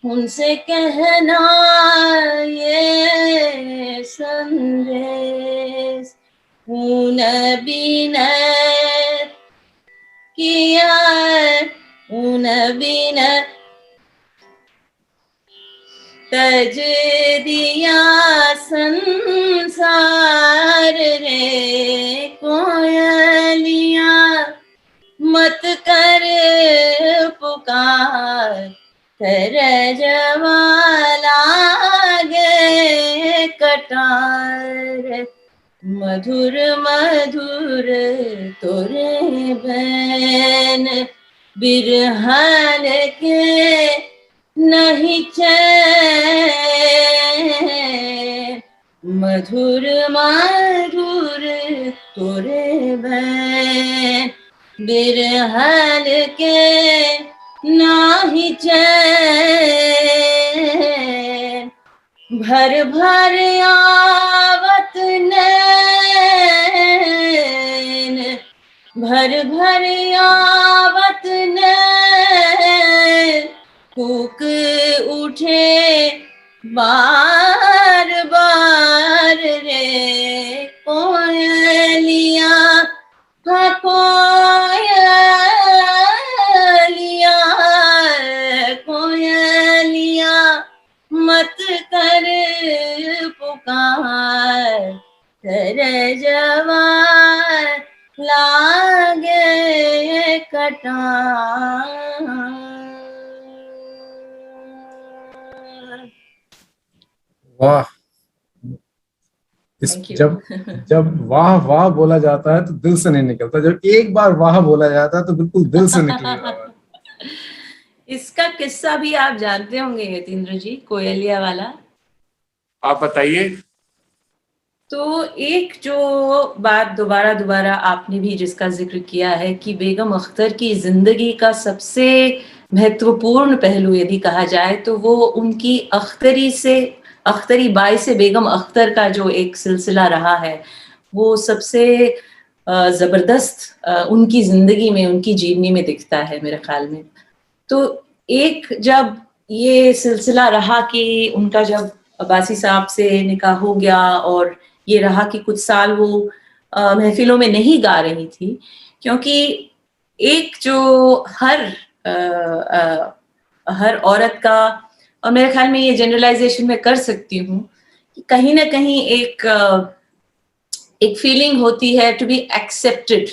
उनसे कहना ये संदेश, ऊन बिन किया ऊन बिन तज दिया संसार रे, कोयलिया मत कर पुकार, कर जवाला गे कटार, मधुर मधुर तोरे बैन, बिरहन के नहीं चैन, मधुर मधुर तोरे बैन, बिरहन के नाही चैन, भर भर आवत नैन, भर भर आवत नैन, कूक उठे बार बार रे, कोयलिया कोयलिया कोयलिया मत कर पुकार, कर जवान लागे कटार। वाह, Thank you. जब वाह वाह बोला जाता है तो दिल से नहीं निकलता, जब एक बार वाह बोला जाता है तो बिल्कुल दिल से निकलेगा। इसका किस्सा भी आप जानते होंगे यतीन्द्र जी, कोयलिया वाला। आप बताइए। तो एक जो बात दोबारा आपने भी जिसका जिक्र किया है कि बेगम अख्तर की जिंदगी का सबसे महत्वपूर्ण पहलू यदि कहा जाए तो वो उनकी अख्तरी बाई से बेगम अख्तर का जो एक सिलसिला रहा है, वो सबसे जबरदस्त उनकी जिंदगी में, उनकी जीवनी में दिखता है मेरे ख्याल में। तो एक जब ये सिलसिला रहा कि उनका जब अब्बासी साहब से निकाह हो गया और ये रहा कि कुछ साल वो महफिलों में नहीं गा रही थी, क्योंकि एक जो हर औरत का, और मेरे ख्याल में ये जनरलाइजेशन मैं कर सकती हूँ कि कहीं ना कहीं एक एक फीलिंग होती है टू बी एक्सेप्टेड,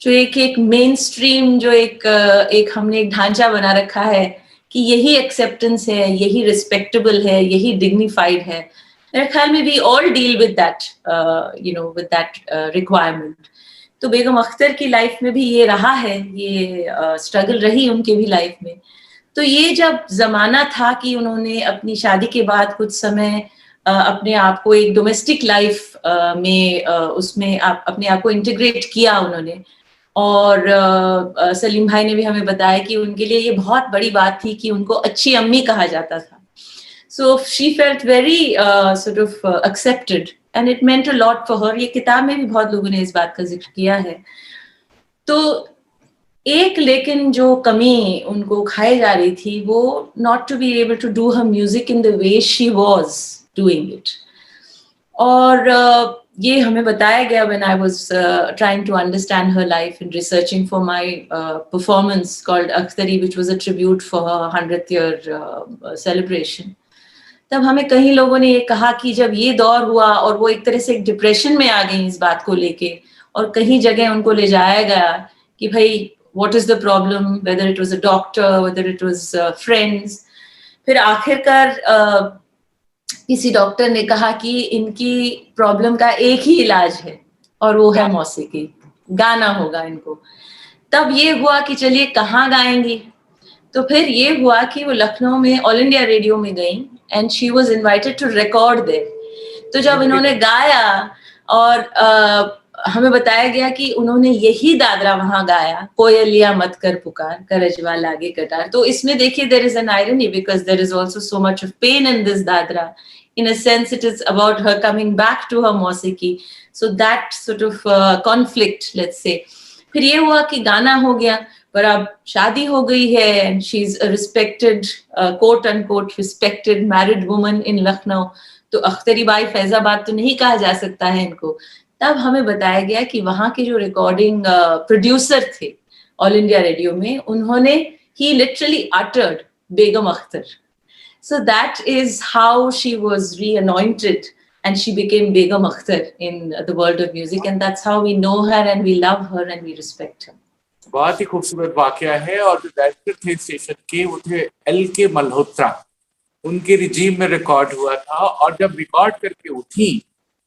जो एक मेन स्ट्रीम, जो एक हमने एक ढांचा बना रखा है कि यही एक्सेप्टेंस है, यही रिस्पेक्टेबल है, यही डिग्निफाइड है। मेरे ख्याल में we all deal with that, with that requirement. तो बेगम अख्तर की लाइफ में भी ये रहा है, ये स्ट्रगल रही उनके भी लाइफ में। तो ये जब जमाना था कि उन्होंने अपनी शादी के बाद कुछ समय अपने आप को एक डोमेस्टिक लाइफ में उसमें अपने आप को इंटीग्रेट किया उन्होंने, और सलीम भाई ने भी हमें बताया कि उनके लिए ये बहुत बड़ी बात थी कि उनको अच्छी अम्मी कहा जाता था। So she felt very sort of accepted and it meant a lot for her। ये किताब में भी बहुत लोगों ने इस बात का जिक्र किया है। तो एक लेकिन जो कमी उनको खाई जा रही थी वो not to be able to do her music in the way she was doing it। और ये हमें बताया गया when I was trying to understand her life and researching for my performance called Akhtari, which was a tribute for her 100th year celebration। तब हमें कई लोगों ने ये कहा कि जब ये दौर हुआ और वो एक तरह से एक डिप्रेशन में आ गई इस बात को लेके, और कहीं जगह उनको ले जाया गया कि भाई what is the problem, whether it was a doctor, whether it was friends। फिर आखिरकार किसी डॉक्टर ने कहा कि इनकी प्रॉब्लम का एक ही इलाज है और वो है मौसीकी, गाना होगा इनको। तब ये हुआ कि चलिए कहाँ गाएंगी, तो फिर ये हुआ कि वो लखनऊ में ऑल इंडिया रेडियो में गई and she was invited to record there. तो जब इन्होंने गाया और हमें बताया गया कि उन्होंने यही दादरा वहां गाया, कोयलिया मत कर पुकार करजवा लागे कटार। तो इसमें देखिए there is an irony because there is also so much of pain in this dadra. In a sense, it is about her coming back to her मौसीकी। So that sort of conflict, let's say। फिर ये हुआ कि गाना हो गया, पर अब शादी हो गई है and she's a respected, quote unquote respected married woman in Lucknow. तो अख्तरी बाई फैजाबाद तो नहीं कहा जा सकता है इनको। तब हमें बताया गया कि वहाँ के जो रिकॉर्डिंग प्रोड्यूसर थे ऑल इंडिया रेडियो में, उन्होंने he literally uttered Begum Akhtar. So that is how she was re-anointed and she became Begum Akhtar in the world of music, and that's how we know her and we love her and we respect her। बहुत ही खूबसूरत वाकया है। और जो director थे station के वो थे LK मल्होत्रा, उनके रिजीम में रिकॉर्ड हुआ था। और जब रिकॉर्ड करके उठी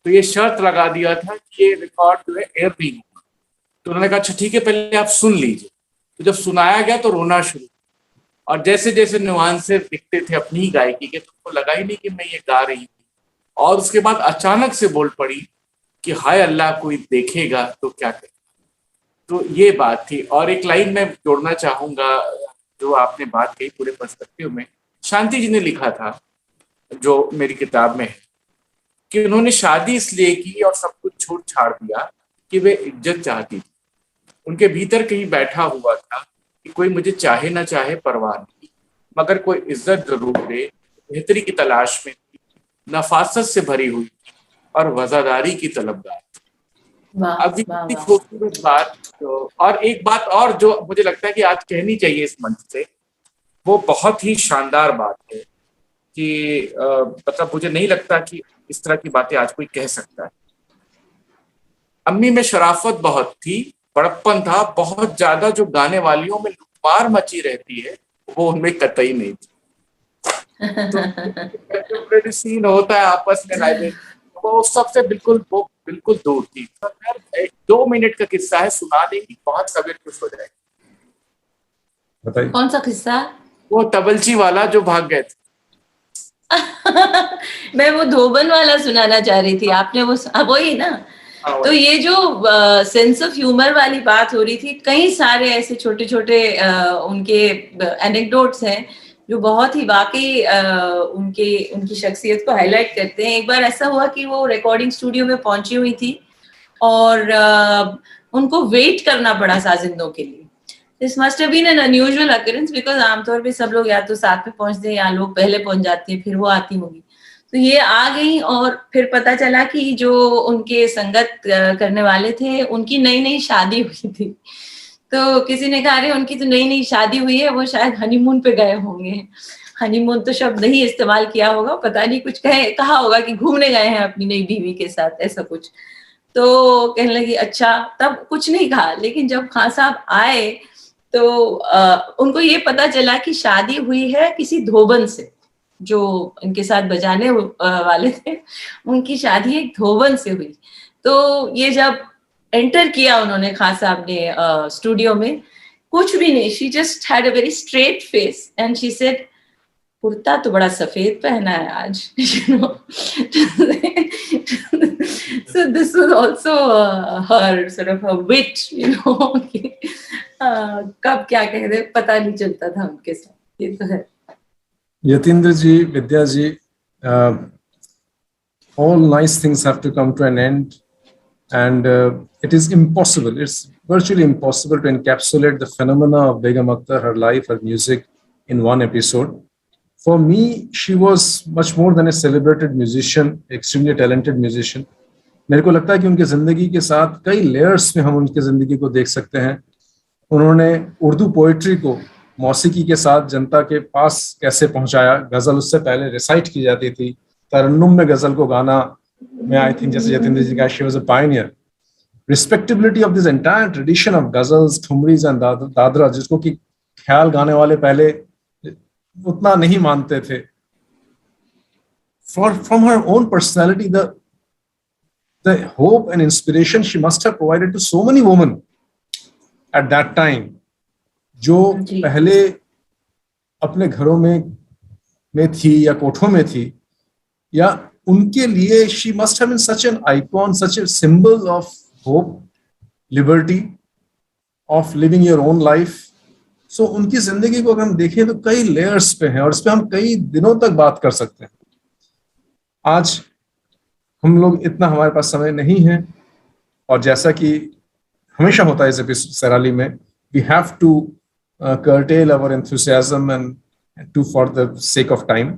तो ये शर्त लगा दिया था कि ये रिकॉर्ड जो है एयर नहीं होगा। तो उन्होंने कहा अच्छा ठीक है, पहले आप सुन लीजिए। तो जब सुनाया गया तो रोना शुरू, और जैसे जैसे नुआंसेस दिखते थे अपनी ही गायकी के, तुमको लगा ही नहीं कि मैं ये गा रही थी। और उसके बाद अचानक से बोल पड़ी कि हाय अल्लाह कोई देखेगा तो क्या करेगा। तो ये बात थी। और एक लाइन मैं जोड़ना चाहूंगा जो आपने बात कही पूरे पर्सपेक्टिव में, शांति जी ने लिखा था जो मेरी किताब में है कि उन्होंने शादी इसलिए की और सब कुछ छोड़ छाड़ दिया कि वे इज्जत चाहती थी। उनके भीतर कहीं बैठा हुआ था कि कोई मुझे चाहे ना चाहे परवाह नहीं, मगर कोई इज्जत जरूर दे। बेहतरी की तलाश में थी, नफासत से भरी हुई थी और वफादारी की तलबगार थी। अब इतनी खूबसूरत बात। और एक बात और जो मुझे लगता है कि आज कहनी चाहिए इस मंच से, वो बहुत ही शानदार बात है कि मतलब मुझे नहीं लगता कि इस तरह की बातें आज कोई कह सकता है। अम्मी में शराफत बहुत थी, बड़प्पन था बहुत ज्यादा। जो गाने वालियों में लुटमार मची रहती है वो उनमें कतई नहीं थी। तो सीन होता है आपस में लाइब्रेरी, वो सबसे बिल्कुल दूर थी। तो एक 2 मिनट का किस्सा है, सुना देंगी, बहुत तबीयत खुश हो जाएगी। बताइए कौन सा किस्सा? वो तबलची वाला जो भाग गए थे। मैं वो धोबन वाला सुनाना चाह रही थी, आपने वो ही ना। तो ये जो सेंस ऑफ ह्यूमर वाली बात हो रही थी, कई सारे ऐसे छोटे छोटे उनके एनेक्डोट्स हैं जो बहुत ही वाकई उनकी शख्सियत को हाईलाइट करते हैं। एक बार ऐसा हुआ कि वो रिकॉर्डिंग स्टूडियो में पहुंची हुई थी और उनको वेट करना पड़ा साजिंदों के लिए। This must have been an unusual occurrence because आमतौर पे सब लोग या तो साथ में पहुंचते हैं या लोग पहले पहुंच जाते हैं, फिर वो आती होंगी। तो ये आ गई और फिर पता चला कि जो उनके संगत करने वाले थे उनकी नई नई शादी हुई थी। तो किसी ने कहा अरे उनकी तो नई नई शादी हुई है, वो शायद हनीमून पे गए होंगे। हनीमून तो शब्द नहीं इस्तेमाल किया होगा, पता नहीं कुछ कहा होगा कि घूमने गए हैं अपनी नई बीवी के साथ, ऐसा कुछ। तो कहने लगी अच्छा, तब कुछ नहीं कहा, लेकिन जब खान साहब आए तो उनको ये पता चला कि शादी हुई है किसी धोबन से, जो इनके साथ बजाने वाले थे, उनकी शादी एक धोबन से हुई। तो ये जब एंटर किया उन्होंने, खान साहब ने स्टूडियो में, कुछ भी नहीं, she just had a very straight face and she said, kurta तो बड़ा सफेद पहना है आज, you know. So this was also her sort of a wit, you know. कब क्या कह दे पता नहीं चलता था उनके साथ, ये तो है। Yatindra ji, Vidya ji, all nice things have to come to an end, and it is impossible, it's virtually impossible to encapsulate the phenomena of Begum Akhtar, her life, her music in one episode. For me, she was much more than a celebrated musician, extremely talented musician. मेरे को लगता है कि उनकी जिंदगी के साथ कई लेयर्स में हम उनकी जिंदगी को देख सकते हैं। उन्होंने उर्दू पोइट्री को मौसीकी के साथ जनता के पास कैसे पहुंचाया। गजल उससे पहले रिसाइट की जाती थी, तरन्नुम में गजल को गाना में आई थिंक जैसे यतीन्द्र जी का, she was a pioneer. Respectability of this entire tradition of ghazals, thumris and dadra, जिसको कि ख्याल गाने वाले पहले उतना नहीं मानते थे। From her own personality, the hope and inspiration she must have provided to so many women at that time, जो पहले अपने घरों में थी या कोठों में थी, या उनके लिए she must have been such an icon, such a symbol of hope, liberty, of living your own life. So उनकी जिंदगी को अगर हम देखें तो कई लेयर्स पे हैं और इस पे हम कई दिनों तक बात कर सकते हैं। आज हम लोग इतना, हमारे पास समय नहीं है, और जैसा कि हमेशा होता है इस एपिसोड सैराली में, we have to curtail our enthusiasm and to for the sake of time.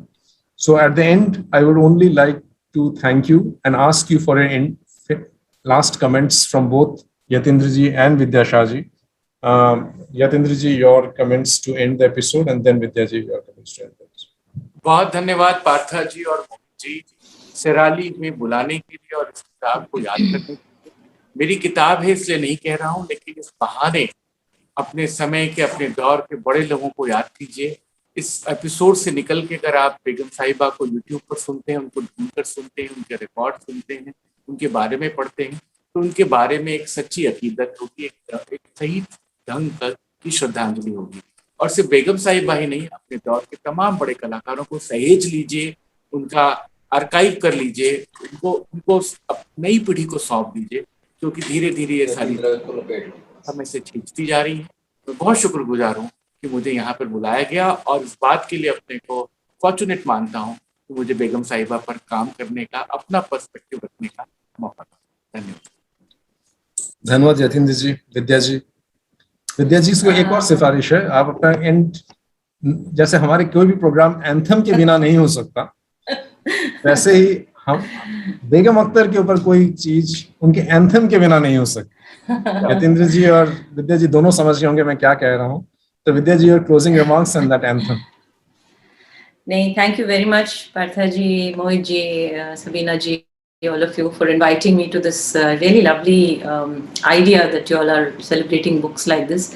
So at the end, I would only like to thank you and ask you for an last comments from both Yatindra ji and Vidya Shah ji. Yatindra ji, your comments to end the episode, and then Vidya ji, your comments to end the episode. बहुत धन्यवाद पार्था जी और मोहित जी, सैराली में बुलाने के लिए और इस किताब को याद करने के लिए। मेरी किताब है इसलिए नहीं कह रहा हूँ, लेकिन इस बहाने अपने समय के, अपने दौर के बड़े लोगों को याद कीजिए। इस एपिसोड से निकल के अगर आप बेगम साहिबा को यूट्यूब पर सुनते हैं, उनको ढूंढकर सुनते हैं, उनके रिकॉर्ड सुनते हैं, उनके बारे में पढ़ते हैं, तो उनके बारे में एक सच्ची अकीदत होगी, एक सही ढंग की श्रद्धांजलि होगी। और सिर्फ बेगम साहिबा ही नहीं, अपने दौर के तमाम बड़े कलाकारों को सहेज लीजिए, उनका आर्काइव कर लीजिए, उनको नई पीढ़ी को सौंप दीजिए, क्योंकि धीरे धीरे ये सारी समय से खींचती जा रही है। मैं बहुत शुक्रगुजार हूँ कि मुझे यहाँ पर बुलाया गया, और इस बात के लिए अपने को फॉर्चुनेट मानता हूँ कि मुझे बेगम साहिबा पर काम करने का, अपना पर्सपेक्टिव रखने का मौका मिला। धन्यवाद। धन्यवाद यतीन्द्र जी। विद्या जी, विद्या जी को एक और सिफारिश है, आप अपना एंड, जैसे हमारे कोई भी प्रोग्राम एंथम के बिना नहीं हो सकता, वैसे ही हम बेगम अख्तर के ऊपर कोई चीज उनके एंथम के बिना नहीं हो सकती। यतीन्द्र जी और विद्या जी दोनों समझ गए होंगे मैं क्या कह रहा हूँ, तो Vidya ji, your closing remarks on that anthem. नहीं, thank you very much Partha ji, Mohit ji, Sabina ji, all of you for inviting me to this really lovely idea that you all are celebrating books like this,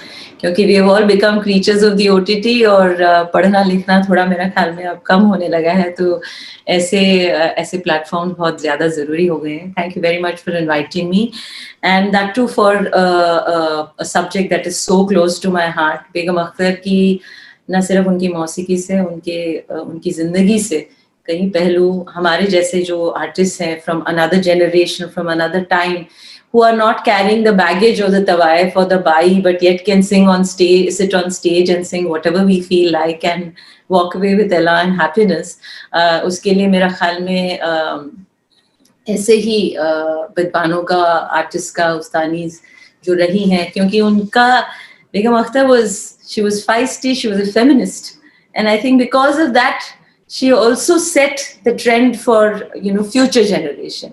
क्योंकि we have all become creatures of the OTT और पढ़ना लिखना थोड़ा मेरा ख्याल में अब कम होने लगा है, तो ऐसे प्लेटफॉर्म बहुत ज़्यादा ज़रूरी हो गए हैं। Thank you very much for inviting me, and that too for a subject that is so close to my heart। बेगम अख्तर की न सिर्फ उनकी मौसीकी से, उनकी ज़िंदगी से कई पहलू हमारे जैसे जो आर्टिस्ट हैं from another generation, from another time, who are not carrying the baggage or the tawaif or the bai, but yet can sing on stage, sit on stage and sing whatever we feel like and walk away with ella and happiness। उसके लिए मेरा ख्याल में ऐसे ही विद्वानों का, artist का उस्तानीज़ जो रही हैं, क्योंकि उनका, बेगम Akhtar she was feisty, she was a feminist, and I think because of that she also set the trend for future generation.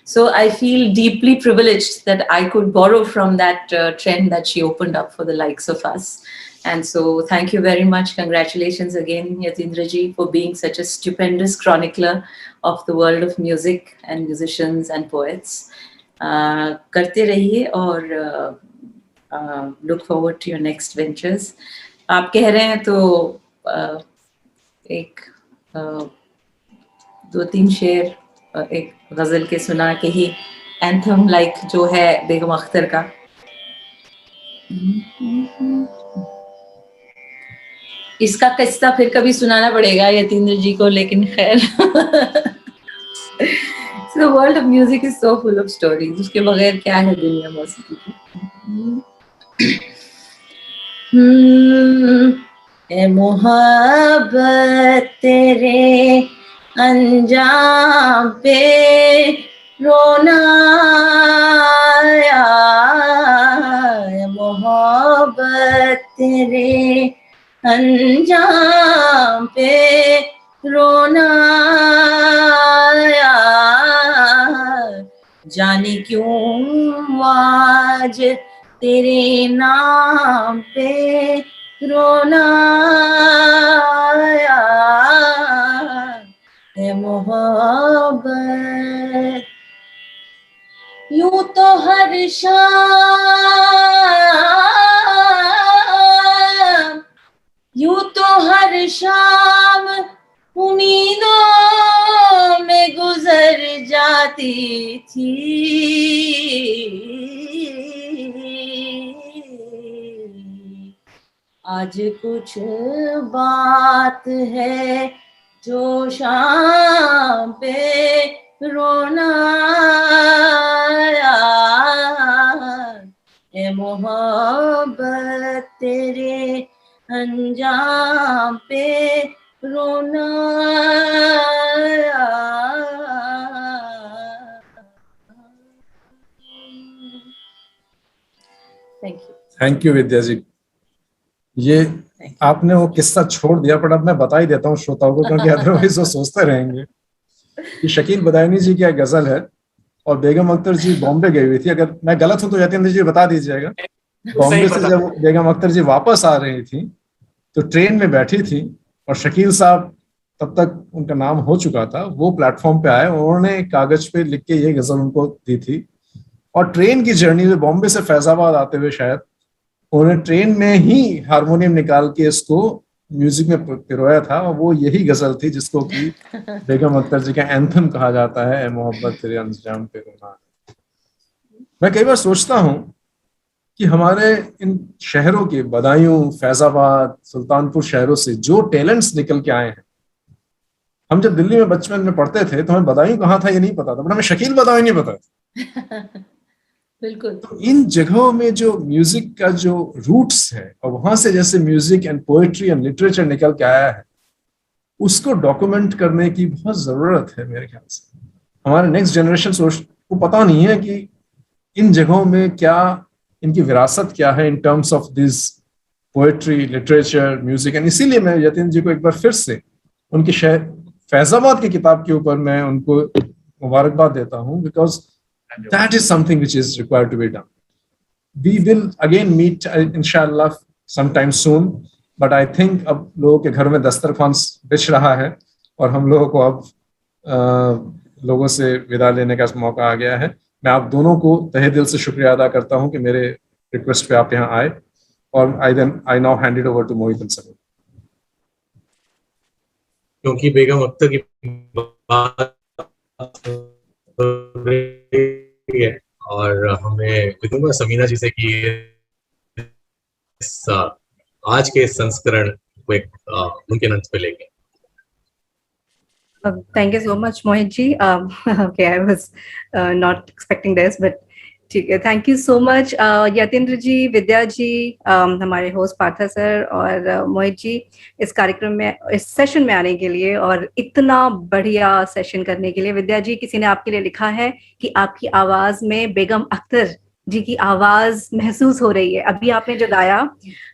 So I feel deeply privileged that I could borrow from that trend that she opened up for the likes of us. And so thank you very much. Congratulations again, Yatindra ji, for being such a stupendous chronicler of the world of music and musicians and poets. करते रहिए और look forward to your next ventures. आप कह रहे हैं तो एक 2-3 शेर एक गजल के सुना के ही एंथम लाइक जो है बेगम अख्तर का। इसका किस्सा फिर कभी सुनाना पड़ेगा यतीन्द्र जी को, लेकिन खैर the world of music is so full of stories, उसके बगैर क्या है दुनिया मौसीकी की। ए मोहब्बत तेरे अंजाम पे रोना आया, ए मोहब्बत तेरे अंजाम पे रोना आया, जाने क्यों आज तेरे नाम पे रोना आया, है मोहब्बत। यूं तो हर शाम उम्मीदों में गुजर जाती थी, आज कुछ बात है जो शाम पे रोना आया, ए मोहब्बत तेरे अंजाम पे रोना आया। थैंक यू विद्या जी। ये आपने वो किस्सा छोड़ दिया, पर अब मैं बता ही देता हूँ श्रोताओं को, क्योंकि अदरवाइज वो सोचते रहेंगे कि शकील बदायूनी जी की गजल है और बेगम अख्तर जी बॉम्बे गई हुई थी। अगर मैं गलत हूं तो यतीन्द्र जी बता दीजिएगा। बॉम्बे से जब बेगम अख्तर जी वापस आ रही थी तो ट्रेन में बैठी थी और शकील साहब, तब तक उनका नाम हो चुका था, वो प्लेटफॉर्म पे आए, उन्होंने कागज पे लिख के ये गजल उनको दी थी। और ट्रेन की जर्नी में बॉम्बे से फैजाबाद आते हुए शायद उन्होंने ट्रेन में ही हारमोनियम निकाल के इसको म्यूजिक में पिरोया था, और वो यही गजल थी जिसको कि बेगम अख्तर जी का एंथम कहा जाता है, ए मोहब्बत तेरे अंजाम पे रोना। मैं कई बार सोचता हूँ कि हमारे इन शहरों के बदायूं, फैजाबाद, सुल्तानपुर शहरों से जो टैलेंट्स निकल के आए हैं, हम जब दिल्ली में बचपन में पढ़ते थे तो हमें बदायूं कहाँ था ये नहीं पता था, बट हमें शकील बदायूं नहीं पता था। बिल्कुल। तो इन जगहों में जो म्यूजिक का जो रूट्स है और वहां से जैसे music and poetry and literature निकल के आया है, उसको डॉक्यूमेंट करने की बहुत जरूरत है मेरे ख्याल से। हमारे नेक्स्ट जनरेशन को पता नहीं है कि इन जगहों में क्या, इनकी विरासत क्या है in terms of this poetry, literature, music. And इसीलिए मैं यतीन्द्र जी को एक बार फिर से उनके शहर फैजाबाद की किताब के ऊपर मैं उनको मुबारकबाद देता हूँ, because that is something which is required to be done. We will again meet inshallah sometime soon, but I think अब लोगों के घर में दस्तरखान बिछ रहा है और हम लोगों को अब लोगों से विदा लेने का मौका आ गया है। मैं आप दोनों को तहे दिल से शुक्रिया अदा करता हूं कि मेरे रिक्वेस्ट पे आप यहाँ आए, और I now hand it over to मोहित अंसारी। क्योंकि बेगम अख्तर की बात है और हमें विदुंगा समीना जी से कि आज के संस्करण को एक मुमकिन अंत पे लेंगे। Thank you so much, Mohit ji. Okay, I was not expecting this, but ठीक है, thank you so much Yatindra ji, Vidya ji, हमारे होस्ट पार्था सर और मोहित जी इस कार्यक्रम में, इस सेशन में आने के लिए और इतना बढ़िया सेशन करने के लिए। विद्या जी, किसी ने आपके लिए लिखा है कि आपकी आवाज में बेगम अख्तर जी की आवाज महसूस हो रही है। अभी आपने जो गाया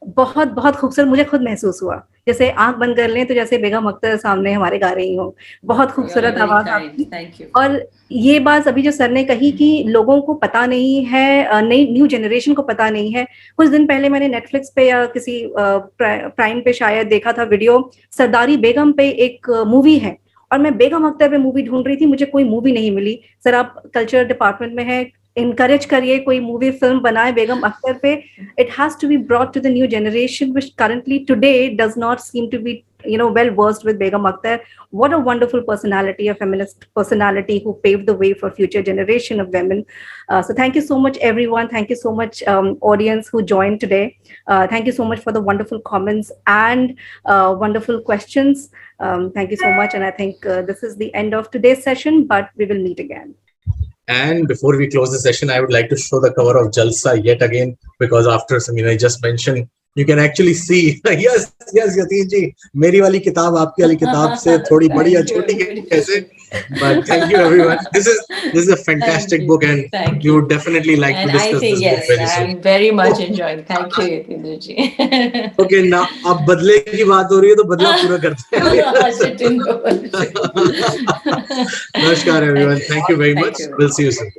बहुत बहुत खूबसूरत, मुझे खुद महसूस हुआ जैसे आंख बंद कर लें तो जैसे बेगम अख्तर सामने हमारे गा रही हो। बहुत खूबसूरत आवाज आपकी। और ये बात अभी जो सर ने कही कि लोगों को पता नहीं है, नई न्यू जनरेशन को पता नहीं है। कुछ दिन पहले मैंने नेटफ्लिक्स पे या किसी प्राइम पे शायद देखा था वीडियो, सरदारी बेगम पे एक मूवी है और मैं बेगम अख्तर पे मूवी ढूंढ रही थी, मुझे कोई मूवी नहीं मिली। सर आप कल्चर डिपार्टमेंट में है, encourage करिए कोई movie film बनाए बेगम अख्तर पे. It has to be brought to the new generation, which currently today does not seem to be, well versed with Begum Akhtar. What a wonderful personality, a feminist personality who paved the way for future generation of women. So thank you so much, everyone. Thank you so much, audience who joined today. Thank you so much for the wonderful comments and wonderful questions. Thank you so much. And I think this is the end of today's session, but we will meet again. And before we close the session, I would like to show the cover of Jalsa yet again, because after Samina just mentioned, you can actually see, yes, Yateen ji, meri wali kitab aapki wali kitab se thodi badi ya choti kaise. But thank you everyone. This is a fantastic book, and you would definitely like to discuss I think, this book very soon. I'm very much enjoying. Thank you, Yatindra ji. Okay, now अब बदले की बात हो रही है तो बदला पूरा करते हैं. Namaskar everyone. Thank you very much. We'll see you soon.